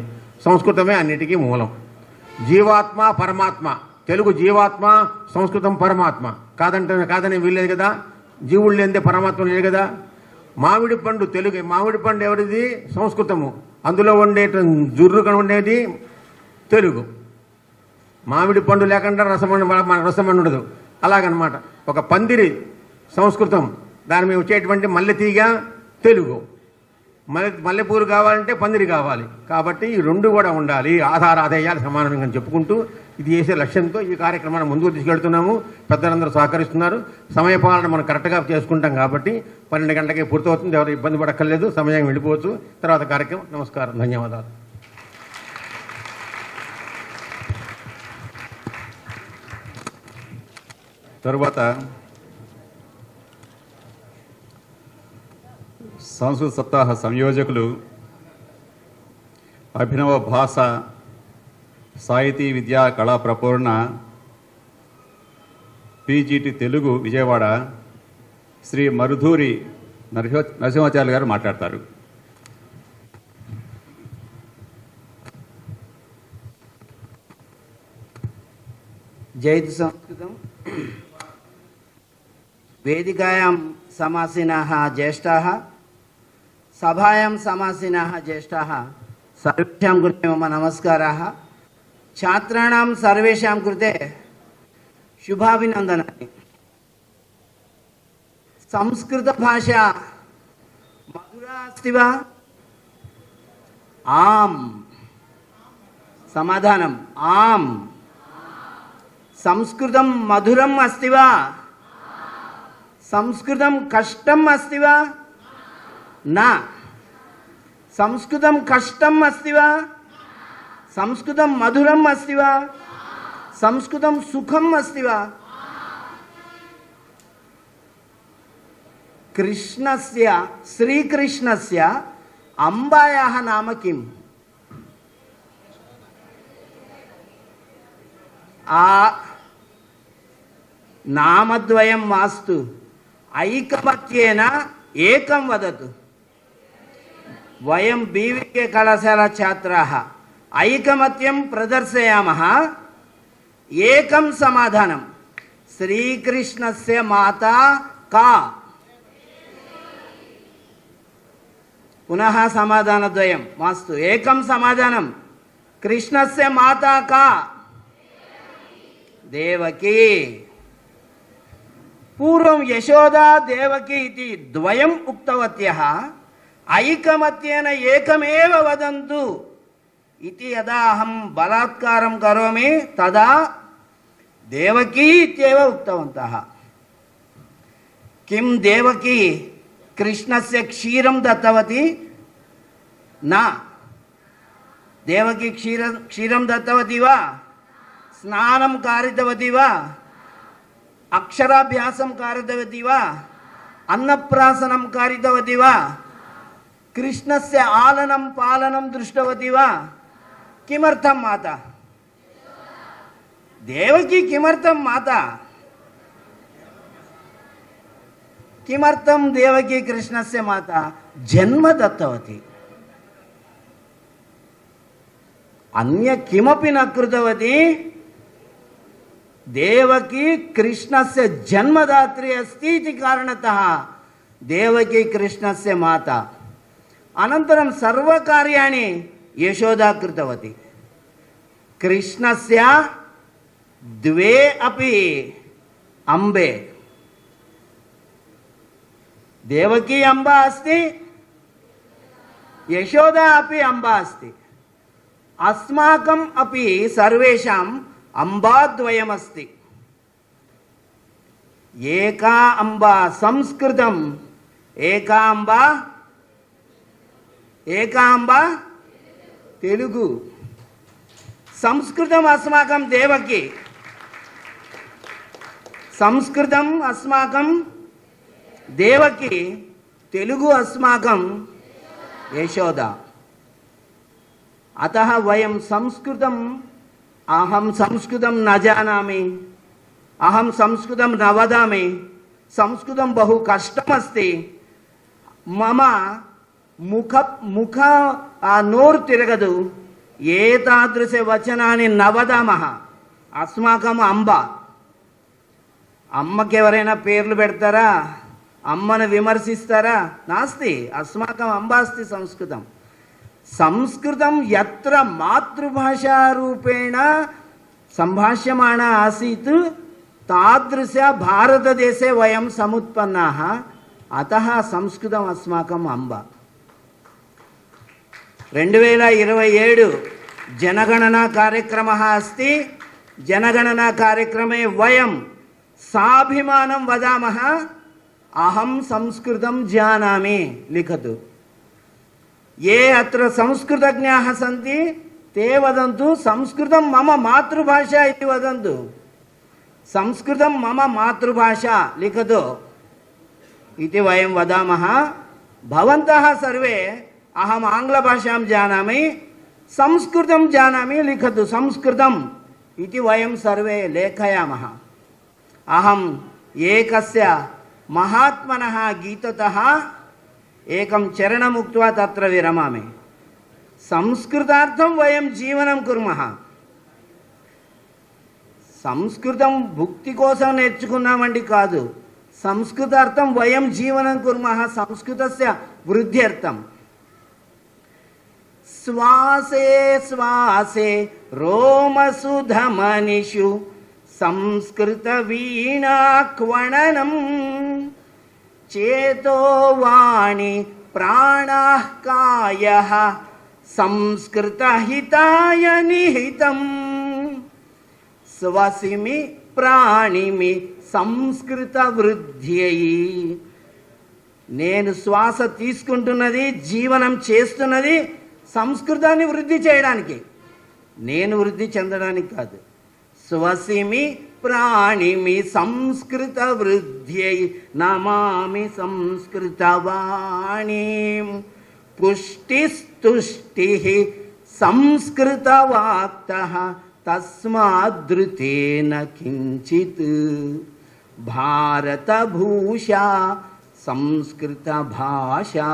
Speaker 6: సంస్కృతమే అన్నిటికీ మూలం. జీవాత్మ పరమాత్మ, తెలుగు జీవాత్మ, సంస్కృతం పరమాత్మ. కాదని వీల్లేదు కదా, జీవుడు లేనిదే పరమాత్మ లేదు కదా. మామిడి పండు తెలుగు, మామిడి పండు ఎవరిది? సంస్కృతము. అందులో ఉండే జుర్రుగా ఉండేది తెలుగు. మామిడి పండు లేకుండా రసం ఉండదు. అలాగనమాట. ఒక పందిరి సంస్కృతం, దాని మీద వచ్చేటువంటి మల్లెతీగ తెలుగు. మల్లెపూలు కావాలంటే పందిరి కావాలి. కాబట్టి ఈ 2 కూడా ఉండాలి. ఆధారాధేయాలు సమానంగా చెప్పుకుంటూ ఇది చేసే లక్ష్యంతో ఈ కార్యక్రమాన్ని ముందుకు తీసుకెళ్తున్నాము. పెద్దలందరూ సహకరిస్తున్నారు. సమయపాలన మనం కరెక్ట్గా చేసుకుంటాం కాబట్టి 12 గంటలకే పూర్తవుతుంది. ఎవరు ఇబ్బంది పడక్కర్లేదు, సమయం వెళ్ళిపోవచ్చు. తర్వాత కార్యక్రమం. నమస్కారం, ధన్యవాదాలు.
Speaker 4: తరువాత సంస్కృత సప్తాహ సంయోజకులు అభినవ భాష సాహితీ విద్యా కళా ప్రపూర్ణ పీజీటీ తెలుగు విజయవాడ శ్రీ మరుధూరి నరసింహాచార్య గారు మాట్లాడతారు.
Speaker 7: జైతు సంస్కృతం వేదికాయాం సమాసీనాః జ్యేష్ఠాः సభాయాం సమాసీనాः జ్యేష్ఠాः సర్వేషాం కృతే మమ నమస్కారాः. ఛాత్రాణాం సర్వేషాం కృతే శుభాభినందనాని. సంస్కృత భాష మధురా అస్తి వా? ఆం. సమాధానం ఆం. సంస్కృతం మధురం అస్తి వా? సంస్కృతం కష్టం అస్తి వా? నా. సంస్కృతం కష్టం అస్తి వా? సంస్కృతం మధురం అస్తి వా? సంస్కృతం సుఖం అస్తి వా? కృష్ణస్య, శ్రీకృష్ణస్య అంబాయాః నామ కిం? ఆ నామద్వయం మాస్తు ఐకమత్యేన ఏకం వదతు. వయం బీవీకే కళాశాల ఛాత్రాः ఐకమత్యం ప్రదర్శయామः. ఏకం సమాధానం. శ్రీకృష్ణస్య మాతా కా? పునః సమాధానద్వయం మాస్తు. ఏకం సమాధానం. కృష్ణస్య మాతా కా? దేవకీ. పూర్వం యశోదా దేవకీ ఇది ద్వయం ఉక్తవత్యః. ఐకమత్యేన ఏకమేవ వదంతు ఇతి యదా అహం బలాత్కారం కరోమి తదా దేవకీ ఇత్యేవ ఉక్తవంతః. కిం దేవకీ కృష్ణస్య క్షీరం దత్తవతి? నా. దేవకీ క్షీరం దత్తవతి వా? స్నానం కారితవతి వా? అక్షరాభ్యాసం కారితవతి వా? అన్నప్రాసనం కారితవతి వా? కృష్ణస్య ఆలనం పాలనం దృష్టవతి వా? किमर्थं माता देवकी किमर्थं माता किमर्थं देवकी कृष्णस्य माता जन्म दत्तवती अन्य किमपि न कृतवती देवकी कृष्णस्य जन्मदात्री अस्ति इति कारणतः देवकी कृष्णस्य माता अनन्तरं सर्वकार्याणि यशोदा कृतवती कृष्णस्य द्वे अपि अम्बे देवकी अम्बा अस्ति यशोदा अपि अम्बा अस्ति अस्माकम् अपि सर्वेषाम् अम्बाद्वयमस्ति एका अम्बा संस्कृतम् एका अम्बा तेलुगु संस्कृतम् अस्माकं देवकी संस्कृतम् अस्माकं देवकी तेलुगु अस्माकं यशोदा अतः वयं संस्कृतम् अहं संस्कृतं न जानामि अहं संस्कृतं न वदामि संस्कृतं बहु कष्टमस्ति मम मुख नोरु तिरगदु एतादृश वचनानि न वदामः अस्माकम् अम्बा అమ్మకి ఎవరైనా పేర్లు పెడతారా అమ్మను విమర్శిస్తారా నాస్తి అస్మాకం అంబా అస్తి సంస్కృతం సంస్కృతం యత్ర మాతృభాషా రూపేణ సంభాష్యమాణ ఆసీత్ తాదృశ భారతదేశే వయం సముత్పన్నాః అతః సంస్కృతం అస్మాకం అంబా 2027 जनगणना कार्यक्रमः अस्ति जनगणना कार्यक्रमे वयं साभिमानं वदामः अहं संस्कृतं जानामि लिखतु ये अत्र संस्कृतज्ञाः सन्ति ते वदन्तु संस्कृतं मम मातृभाषा इति वदन्तु संस्कृतं मम मातृभाषा लिखतु इति वयं वदामः भवन्तः सर्वे अहम् आङ्ग्लभाषां जानामि संस्कृतं जानामि लिखतु संस्कृतम् इति वयं सर्वे लेखयामः अहम् एकस्य महात्मनः गीततः एकं चरणम् उक्त्वा तत्र विरमामि संस्कृतार्थं वयं जीवनं कुर्मः संस्कृतं भुक्ति కోసం నేర్చుకున్నామండి కాదు సంస్కృతార్థం వయం జీవనం కుర్మః సంస్కృతస్య వృద్ధ్యర్థం శ్వాసే శ్వాసే రోమసుధమనిషు సంస్కృత వీణాక్వణనం చేతో వాణి ప్రాణః కాయః సంస్కృత హితాయ నిహితం స్వసిమి ప్రాణిమి సంస్కృత వృద్ధ్యై నేను శ్వాస తీసుకుంటున్నది జీవనం చేస్తున్నది సంస్కృతాన్ని వృద్ధి చేయడానికి నేను వృద్ధి చెందడానికి కాదు స్వసిమి ప్రాణిమి సంస్కృత వృద్ధ్యై నమామి సంస్కృతవాణీం పుష్టిస్తుష్టిః సంస్కృతవాక్తః తస్మాదృతేన కించిత్ భారతభూషా సంస్కృత భాషా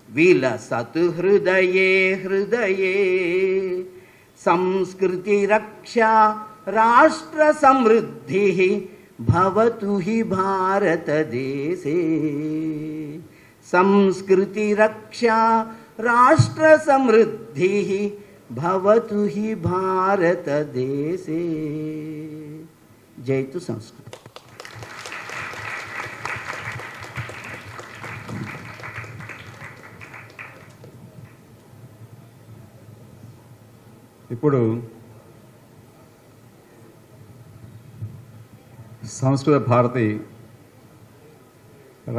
Speaker 7: విలసతు హృదయే హృదయే సంస్కృతి రక్షా రాష్ట్ర సమృద్ధిః భవతు హి భారతదేశే సంస్కృతి రక్షా రాష్ట్ర సమృద్ధిః భవతు హి భారతదేశే జైతు సంస్కృతం.
Speaker 4: ఇప్పుడు సంస్కృత భారతి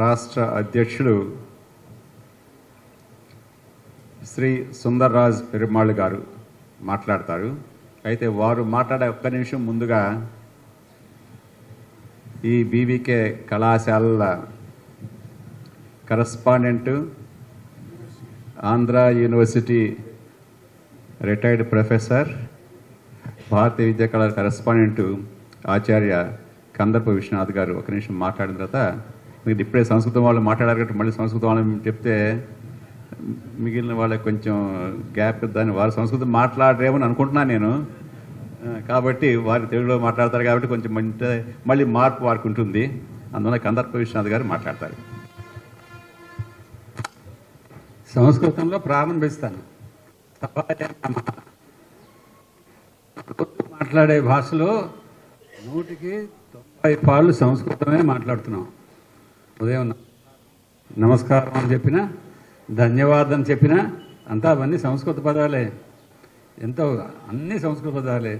Speaker 4: రాష్ట్ర అధ్యక్షులు శ్రీ సుందర్రాజ్ పెరుమాళ్ గారు మాట్లాడతారు. అయితే వారు మాట్లాడే ఒక్క నిమిషం ముందుగా ఈ బీవీకే కళాశాలల correspondent Andhra university retired professor, భారతీయ విద్యా కళ కరెస్పాండెంట్ ఆచార్య కందర్ప విశ్వనాథ్ గారు ఒక నిమిషం మాట్లాడిన తర్వాత, మీకు ఇప్పుడే సంస్కృతం వాళ్ళు మాట్లాడారు కాబట్టి మళ్ళీ సంస్కృతం వాళ్ళని చెప్తే మిగిలిన వాళ్ళకి కొంచెం గ్యాప్ దాన్ని వారు సంస్కృతం మాట్లాడరేమని అనుకుంటున్నాను నేను. కాబట్టి వారు తెలుగులో మాట్లాడతారు కాబట్టి కొంచెం మళ్ళీ మార్పు వారికి ఉంటుంది. అందువల్ల కందర్ప విశ్వనాథ్ గారు మాట్లాడతారు.
Speaker 8: సంస్కృతంలో ప్రారంభిస్తాను. మాట్లాడే భాషలో 190% సంస్కృతమే మాట్లాడుతున్నాం. ఉదయం నమస్కారం అని చెప్పినా, ధన్యవాదం చెప్పినా అంతా అవన్నీ సంస్కృత పదాలే. ఎంతో అన్ని సంస్కృత పదాలే.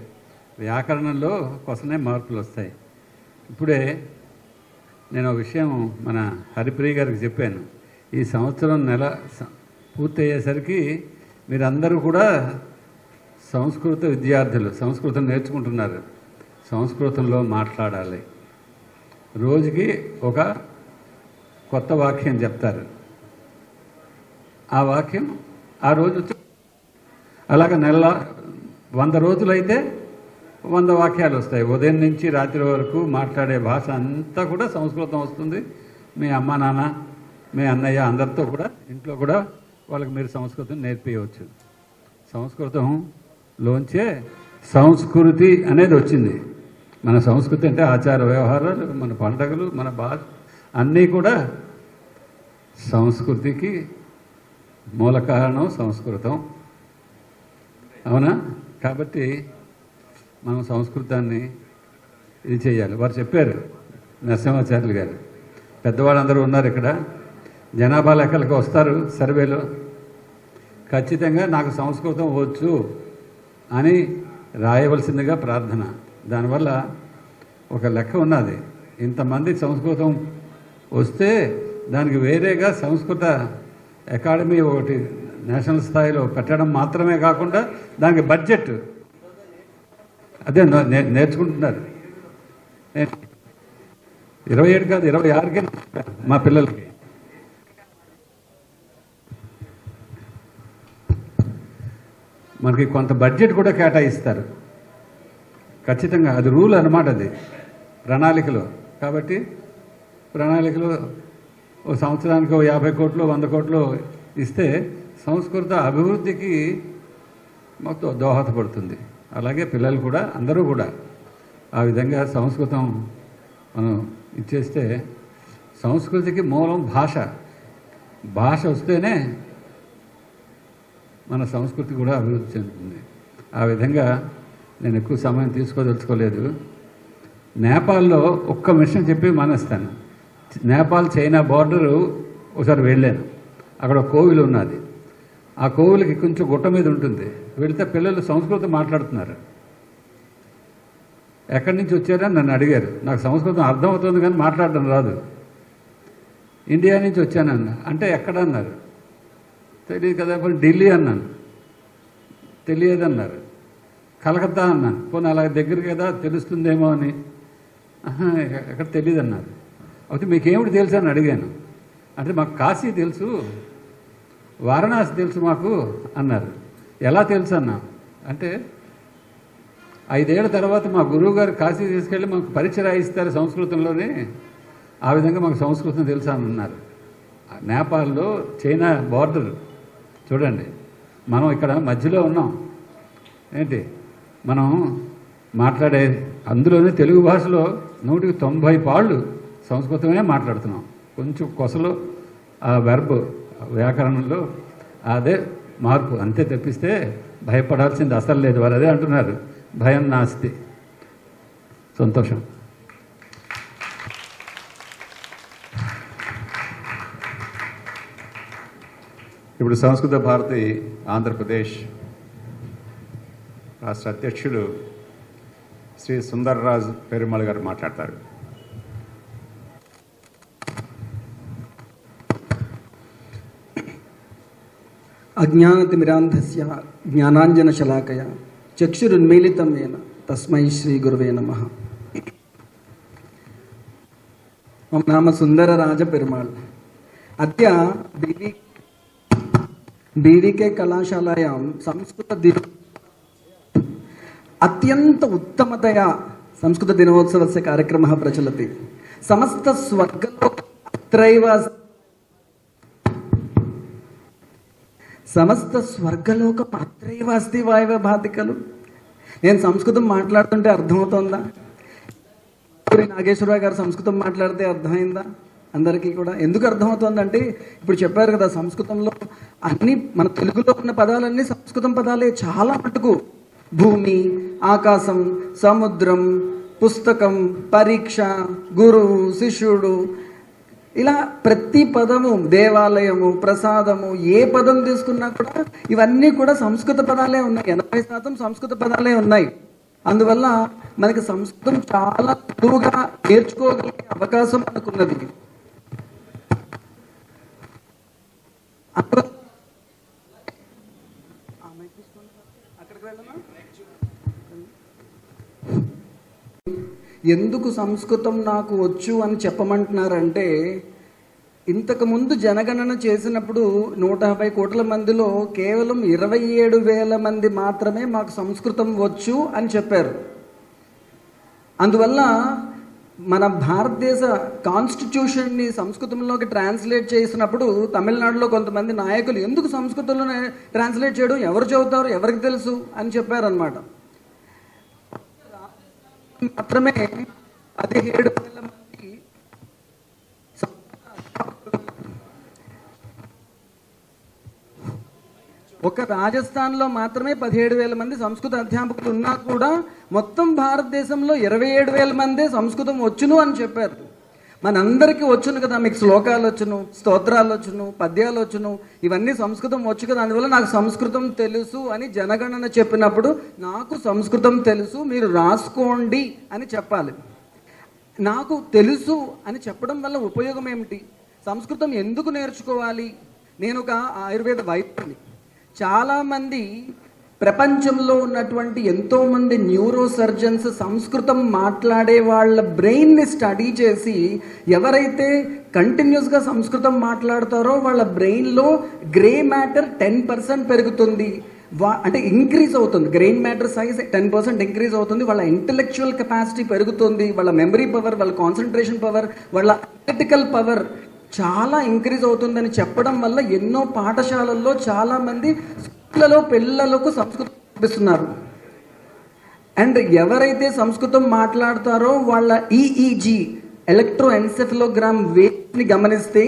Speaker 8: వ్యాకరణంలో కొసనే మార్పులు వస్తాయి. ఇప్పుడే నేను ఒక విషయం మన హరిప్రియ గారికి చెప్పాను. ఈ సంవత్సరం నెల పూర్తయ్యేసరికి మీరందరూ కూడా సంస్కృత విద్యార్థులు, సంస్కృతం నేర్చుకుంటున్నారు. సంస్కృతంలో మాట్లాడాలి. రోజుకి ఒక కొత్త వాక్యం చెప్తారు. ఆ వాక్యం ఆ రోజు అలాగ 100 రోజులైతే 100 వాక్యాలు వస్తాయి. ఉదయం నుంచి రాత్రి వరకు మాట్లాడే భాష అంతా కూడా సంస్కృతం వస్తుంది. మీ అమ్మ నాన్న, మీ అన్నయ్య అందరితో కూడా ఇంట్లో కూడా వాళ్ళకి మీరు సంస్కృతం నేర్పించవచ్చు. సంస్కృతంలోంచే సంస్కృతి అనేది వచ్చింది. మన సంస్కృతి అంటే ఆచార వ్యవహారాలు, మన పండగలు, మన భాష అన్నీ కూడా సంస్కృతికి మూల కారణం సంస్కృతం. అవునా? కాబట్టి మనం సంస్కృతాన్ని ఇది చేయాలి. వారు చెప్పారు, నరసింహాచార్యులు గారు. పెద్దవాళ్ళందరూ ఉన్నారు ఇక్కడ, జనాభా లెక్కలకు వస్తారు సర్వేలో. ఖచ్చితంగా నాకు సంస్కృతం వచ్చు అని రాయవలసిందిగా ప్రార్థన. దానివల్ల ఒక లెక్క ఉన్నది. ఇంతమంది సంస్కృతం వస్తే దానికి వేరేగా సంస్కృత అకాడమీ ఒకటి నేషనల్ స్థాయిలో పెట్టడం మాత్రమే కాకుండా దానికి బడ్జెట్ అదే నేర్చుకుంటున్నారు. 27 కాదు 26కే మా పిల్లలకి. మనకి కొంత బడ్జెట్ కూడా కేటాయిస్తారు ఖచ్చితంగా. అది రూల్ అన్నమాట, అది ప్రణాళికలో. కాబట్టి ప్రణాళికలో ఓ సంవత్సరానికి 50 కోట్లు 100 కోట్లు ఇస్తే సంస్కృత అభివృద్ధికి మొత్తం దోహదపడుతుంది. అలాగే పిల్లలు కూడా అందరూ కూడా ఆ విధంగా సంస్కృతం మనం ఇచ్చేస్తే, సంస్కృతికి మూలం భాష. భాష వస్తేనే మన సంస్కృతి కూడా అభివృద్ధి చెందుతుంది. ఆ విధంగా నేను ఎక్కువ సమయం తీసుకోదలుచుకోలేదు. నేపాల్లో ఒక్క విషయం చెప్పి మానేస్తాను. నేపాల్ చైనా బార్డరు ఒకసారి వెళ్ళాను. అక్కడ ఒక కోవిలు ఉన్నది. ఆ కోవిలకి కొంచెం గుట్ట మీద ఉంటుంది. వెళితే పిల్లలు సంస్కృతం మాట్లాడుతున్నారు. ఎక్కడి నుంచి వచ్చారని నన్ను అడిగారు. నాకు సంస్కృతం అర్థమవుతుంది కానీ మాట్లాడడం రాదు. ఇండియా నుంచి వచ్చానన్న. అంటే ఎక్కడ అన్నారు. తెలియదు కదా. ఢిల్లీ అన్నాను. తెలియదన్నారు. కలకత్తా అన్నాను. పోనీ అలా దగ్గర కదా తెలుస్తుందేమో అని. ఎక్కడ తెలియదు అన్నారు. అయితే మీకేమిటి తెలుసు అని అడిగాను. అంటే మాకు కాశీ తెలుసు, వారణాసి తెలుసు మాకు అన్నారు. ఎలా తెలుసు అన్నా అంటే 5 ఏళ్ల తర్వాత మా గురువు గారు కాశీ తీసుకెళ్ళి మాకు పరీక్ష రాయిస్తారు సంస్కృతంలోనే. ఆ విధంగా మాకు సంస్కృతం తెలుసా అని అన్నారు. నేపాల్లో చైనా బార్డర్ చూడండి. మనం ఇక్కడ మధ్యలో ఉన్నాం. ఏంటి మనం మాట్లాడే అందులోనే తెలుగు భాషలో 190% సంస్కృతమే మాట్లాడుతున్నాం. కొంచెం కొసలో ఆ వెర్బ్ వ్యాకరణంలో అదే మార్పు అంతే తప్పిస్తే భయపడాల్సింది అసలు లేదు. వారు అదే అంటున్నారు, భయం నాస్తి. సంతోషం.
Speaker 4: ఇప్పుడు సంస్కృత భారతి ఆంధ్రప్రదేశ్ రాష్ట్ర అధ్యక్షుడు శ్రీ సుందర్రాజ్ పెరుమాళ్ గారు మాట్లాడతారు.
Speaker 9: అజ్ఞానతిమిరాంధస్య జ్ఞానాంజనశలాకయ చక్షురున్మీలితం येन తస్మై శ్రీ గురువే నమః. మమ నామ సుందరరాజ పెరుమాళ్. అద్య बीडीके कलाशालायां संस्कृत अत्यंत उत्तमतया संस्कृत दिनोत्सवस्य कार्यक्रमः प्रचलति। समस्त स्वर्गलोक अत्रैव సమస్త స్వర్గలోక పాత్రైవ అస్తి వాయువ భాతి ఖలు. నేను సంస్కృతం మాట్లాడుతుంటే అర్థమవుతుందా? నాగేశ్వరరావు గారు సంస్కృతం మాట్లాడితే అర్థమైందా అందరికీ కూడా? ఎందుకు అర్థమవుతుందంటే ఇప్పుడు చెప్పారు కదా, సంస్కృతంలో అన్ని మన తెలుగులో ఉన్న పదాలన్నీ సంస్కృతం పదాలే. చాలా మటుకు భూమి, ఆకాశం, సముద్రం, పుస్తకం, పరీక్ష, గురువు, శిష్యుడు, ఇలా ప్రతి పదము, దేవాలయము, ప్రసాదము, ఏ పదం తీసుకున్నా కూడా ఇవన్నీ కూడా సంస్కృత పదాలే ఉన్నాయి. 80% సంస్కృత పదాలే ఉన్నాయి. అందువల్ల మనకి సంస్కృతం చాలా సులువుగా నేర్చుకోగలిగే అవకాశం మనకున్నది. ఎందుకు సంస్కృతం నాకు వచ్చు అని చెప్పమంటున్నారంటే, ఇంతకుముందు జనగణన చేసినప్పుడు 150 కోట్ల మందిలో కేవలం 27,000 మంది మాత్రమే మాకు సంస్కృతం వచ్చు అని చెప్పారు. అందువల్ల మన భారతదేశ కాన్స్టిట్యూషన్ని సంస్కృతంలోకి ట్రాన్స్లేట్ చేసినప్పుడు తమిళనాడులో కొంతమంది నాయకులు ఎందుకు సంస్కృతంలోనే ట్రాన్స్లేట్ చేయడం, ఎవరు చదువుతారు, ఎవరికి తెలుసు అని చెప్పారనమాట. మాత్రమే 17,000 మంది, ఒక రాజస్థాన్లో మాత్రమే 17,000 మంది సంస్కృత అధ్యాపకులు ఉన్నా కూడా మొత్తం భారతదేశంలో 27,000 మందే సంస్కృతం వచ్చును అని చెప్పారు. మనందరికీ వచ్చును కదా, మీకు శ్లోకాలు వచ్చును, స్తోత్రాలు వచ్చును, పద్యాలు వచ్చును, ఇవన్నీ సంస్కృతం వచ్చు కదా. అందువల్ల నాకు సంస్కృతం తెలుసు అని జనగణన చెప్పినప్పుడు నాకు సంస్కృతం తెలుసు, మీరు రాసుకోండి అని చెప్పాలి. నాకు తెలుసు అని చెప్పడం వల్ల ఉపయోగం ఏమిటి? సంస్కృతం ఎందుకు నేర్చుకోవాలి? నేను ఒక ఆయుర్వేద వైద్యుని. చాలామంది ప్రపంచంలో ఉన్నటువంటి ఎంతోమంది న్యూరో సర్జన్స్ సంస్కృతం మాట్లాడే వాళ్ళ బ్రెయిన్ని స్టడీ చేసి, ఎవరైతే కంటిన్యూస్గా సంస్కృతం మాట్లాడతారో వాళ్ళ బ్రెయిన్లో గ్రే మ్యాటర్ 10% పెరుగుతుంది, అంటే ఇంక్రీజ్ అవుతుంది. గ్రెయిన్ మ్యాటర్ సైజ్ 10% ఇంక్రీజ్ అవుతుంది. వాళ్ళ ఇంటెలెక్చువల్ కెపాసిటీ పెరుగుతుంది. వాళ్ళ మెమరీ పవర్, వాళ్ళ కాన్సన్ట్రేషన్ పవర్, వాళ్ళ అనలిటికల్ పవర్ చాలా ఇంక్రీజ్ అవుతుందని చెప్పడం వల్ల ఎన్నో పాఠశాలల్లో చాలామంది స్కూళ్ళలో పిల్లలకు సంస్కృతం నేర్పిస్తున్నారు. అండ్ ఎవరైతే సంస్కృతం మాట్లాడతారో వాళ్ళ ఈఈజీ, ఎలక్ట్రో ఎన్సెఫలోగ్రామ్ వేవ్ని గమనిస్తే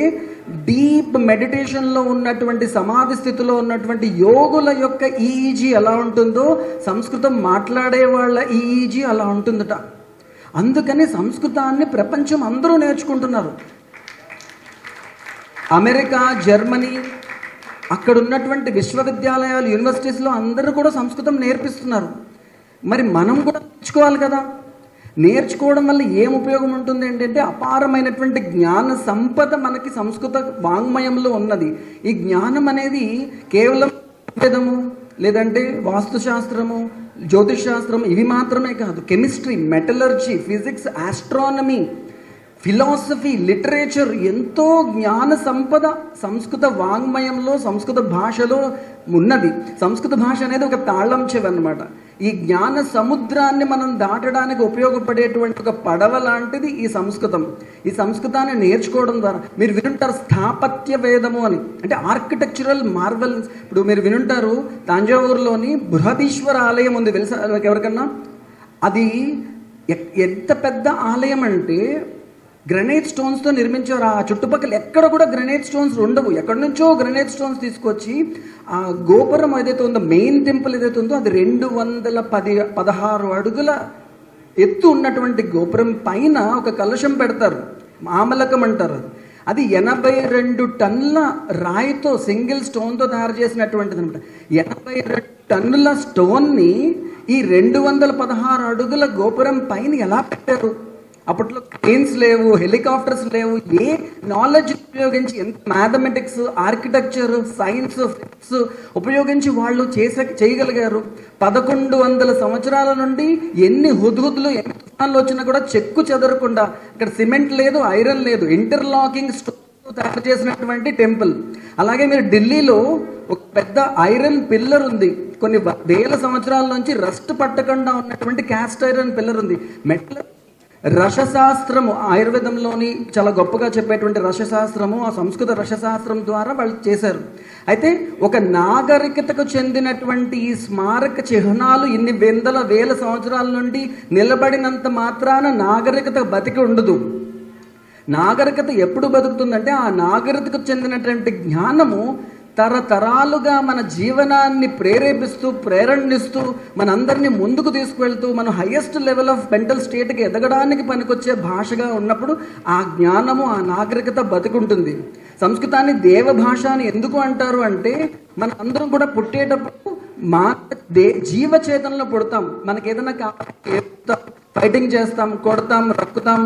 Speaker 9: డీప్ మెడిటేషన్లో ఉన్నటువంటి సమాధి స్థితిలో ఉన్నటువంటి యోగుల యొక్క ఈఈజీ ఎలా ఉంటుందో సంస్కృతం మాట్లాడే వాళ్ళ ఈఈజీ అలా ఉంటుందట. అందుకని సంస్కృతాన్ని ప్రపంచం అందరూ నేర్చుకుంటున్నారు. అమెరికా, జర్మనీ, అక్కడ ఉన్నటువంటి విశ్వవిద్యాలయాలు, యూనివర్సిటీస్లో అందరూ కూడా సంస్కృతం నేర్పిస్తున్నారు. మరి మనం కూడా నేర్చుకోవాలి కదా. నేర్చుకోవడం వల్ల ఏం ఉపయోగం ఉంటుంది ఏంటంటే, అపారమైనటువంటి జ్ఞాన సంపద మనకి సంస్కృత వాంగ్మయంలో ఉన్నది. ఈ జ్ఞానం అనేది కేవలం వేదము, లేదంటే వాస్తుశాస్త్రము, జ్యోతిష్ శాస్త్రం ఇవి మాత్రమే కాదు. Chemistry, metallurgy, physics, astronomy, philosophy, literature, ఎంతో జ్ఞాన సంపద సంస్కృత వాంగ్మయంలో, సంస్కృత భాషలో ఉన్నది. సంస్కృత భాష అనేది ఒక తాళం చెవి అన్నమాట. ఈ జ్ఞాన సముద్రాన్ని మనం దాటడానికి ఉపయోగపడేటువంటి ఒక పడవ లాంటిది ఈ సంస్కృతం. ఈ సంస్కృతాన్ని నేర్చుకోవడం ద్వారా మీరు వినుంటారు స్థాపత్య వేదము అని, అంటే ఆర్కిటెక్చరల్ మార్వెల్. ఇప్పుడు మీరు వినుంటారు తాంజావూరులోని బృహదీశ్వర ఆలయం ఉంది, తెలుసా ఎవరికన్నా? అది ఎంత పెద్ద ఆలయం అంటే గ్రనైట్ స్టోన్స్తో నిర్మించారు. ఆ చుట్టుపక్కల ఎక్కడ కూడా గ్రనైట్ స్టోన్స్ ఉండవు. ఎక్కడి నుంచో గ్రనైట్ స్టోన్స్ తీసుకొచ్చి ఆ గోపురం ఏదైతే ఉందో, మెయిన్ టెంపుల్ ఏదైతే ఉందో, అది 216 అడుగుల ఎత్తు ఉన్నటువంటి గోపురం పైన ఒక కలశం పెడతారు, మామలకం అంటారు. అది 82 టన్నుల రాయితో, సింగిల్ స్టోన్తో తయారు చేసినటువంటిది అనమాట. 82 టన్నుల స్టోన్ని ఈ 216 అడుగుల గోపురం పైన ఎలా పెట్టారు? అప్పట్లో ట్రైన్స్ లేవు, హెలికాప్టర్స్ లేవు. ఏ నాలెడ్జ్ ఉపయోగించి, ఎంత మ్యాథమెటిక్స్, ఆర్కిటెక్చర్, సైన్స్, ఫిజిక్స్ ఉపయోగించి వాళ్ళు చేయగలిగారు? 1100 సంవత్సరాల నుండి ఎన్ని హుద్హుద్లు, ఎన్ని తుఫాన్లు వచ్చినా కూడా చెక్కు చెదరకుండా, ఇక్కడ సిమెంట్ లేదు, ఐరన్ లేదు, ఇంటర్లాకింగ్ స్టోన్తో తయారు చేసినటువంటి టెంపుల్. అలాగే మీరు ఢిల్లీలో ఒక పెద్ద ఐరన్ పిల్లర్ ఉంది, కొన్ని వేల సంవత్సరాల నుంచి రస్ట్ పట్టకుండా ఉన్నటువంటి క్యాస్ట్ ఐరన్ పిల్లర్ ఉంది. మెట్ల రసశాస్త్రము, ఆయుర్వేదంలోని చాలా గొప్పగా చెప్పేటువంటి రసశాస్త్రము, ఆ సంస్కృత రసశాస్త్రం ద్వారా వాళ్ళు చేశారు. అయితే ఒక నాగరికతకు చెందినటువంటి ఈ స్మారక చిహ్నాలు ఇన్ని వందల వేల సంవత్సరాల నుండి నిలబడినంత మాత్రాన నాగరికత బతికి ఉండదు. నాగరికత ఎప్పుడు బతుకుతుందంటే ఆ నాగరికతకు చెందినటువంటి జ్ఞానము తరతరాలుగా మన జీవనాన్ని ప్రేరేపిస్తూ, ప్రేరణిస్తూ, మనందరినీ ముందుకు తీసుకువెళ్తూ, మనం హయ్యెస్ట్ లెవెల్ ఆఫ్ మెంటల్ స్టేట్కి ఎదగడానికి పనికొచ్చే భాషగా ఉన్నప్పుడు ఆ జ్ఞానము, ఆ నాగరికత బతుకుంటుంది. సంస్కృతాన్ని దేవభాష అని ఎందుకు అంటారు అంటే, మన అందరం కూడా పుట్టేటప్పుడు జీవచేతనలో పుడతాం. మనకి ఏదైనా ఫైటింగ్ చేస్తాం, కొడతాం, రక్కుతాం,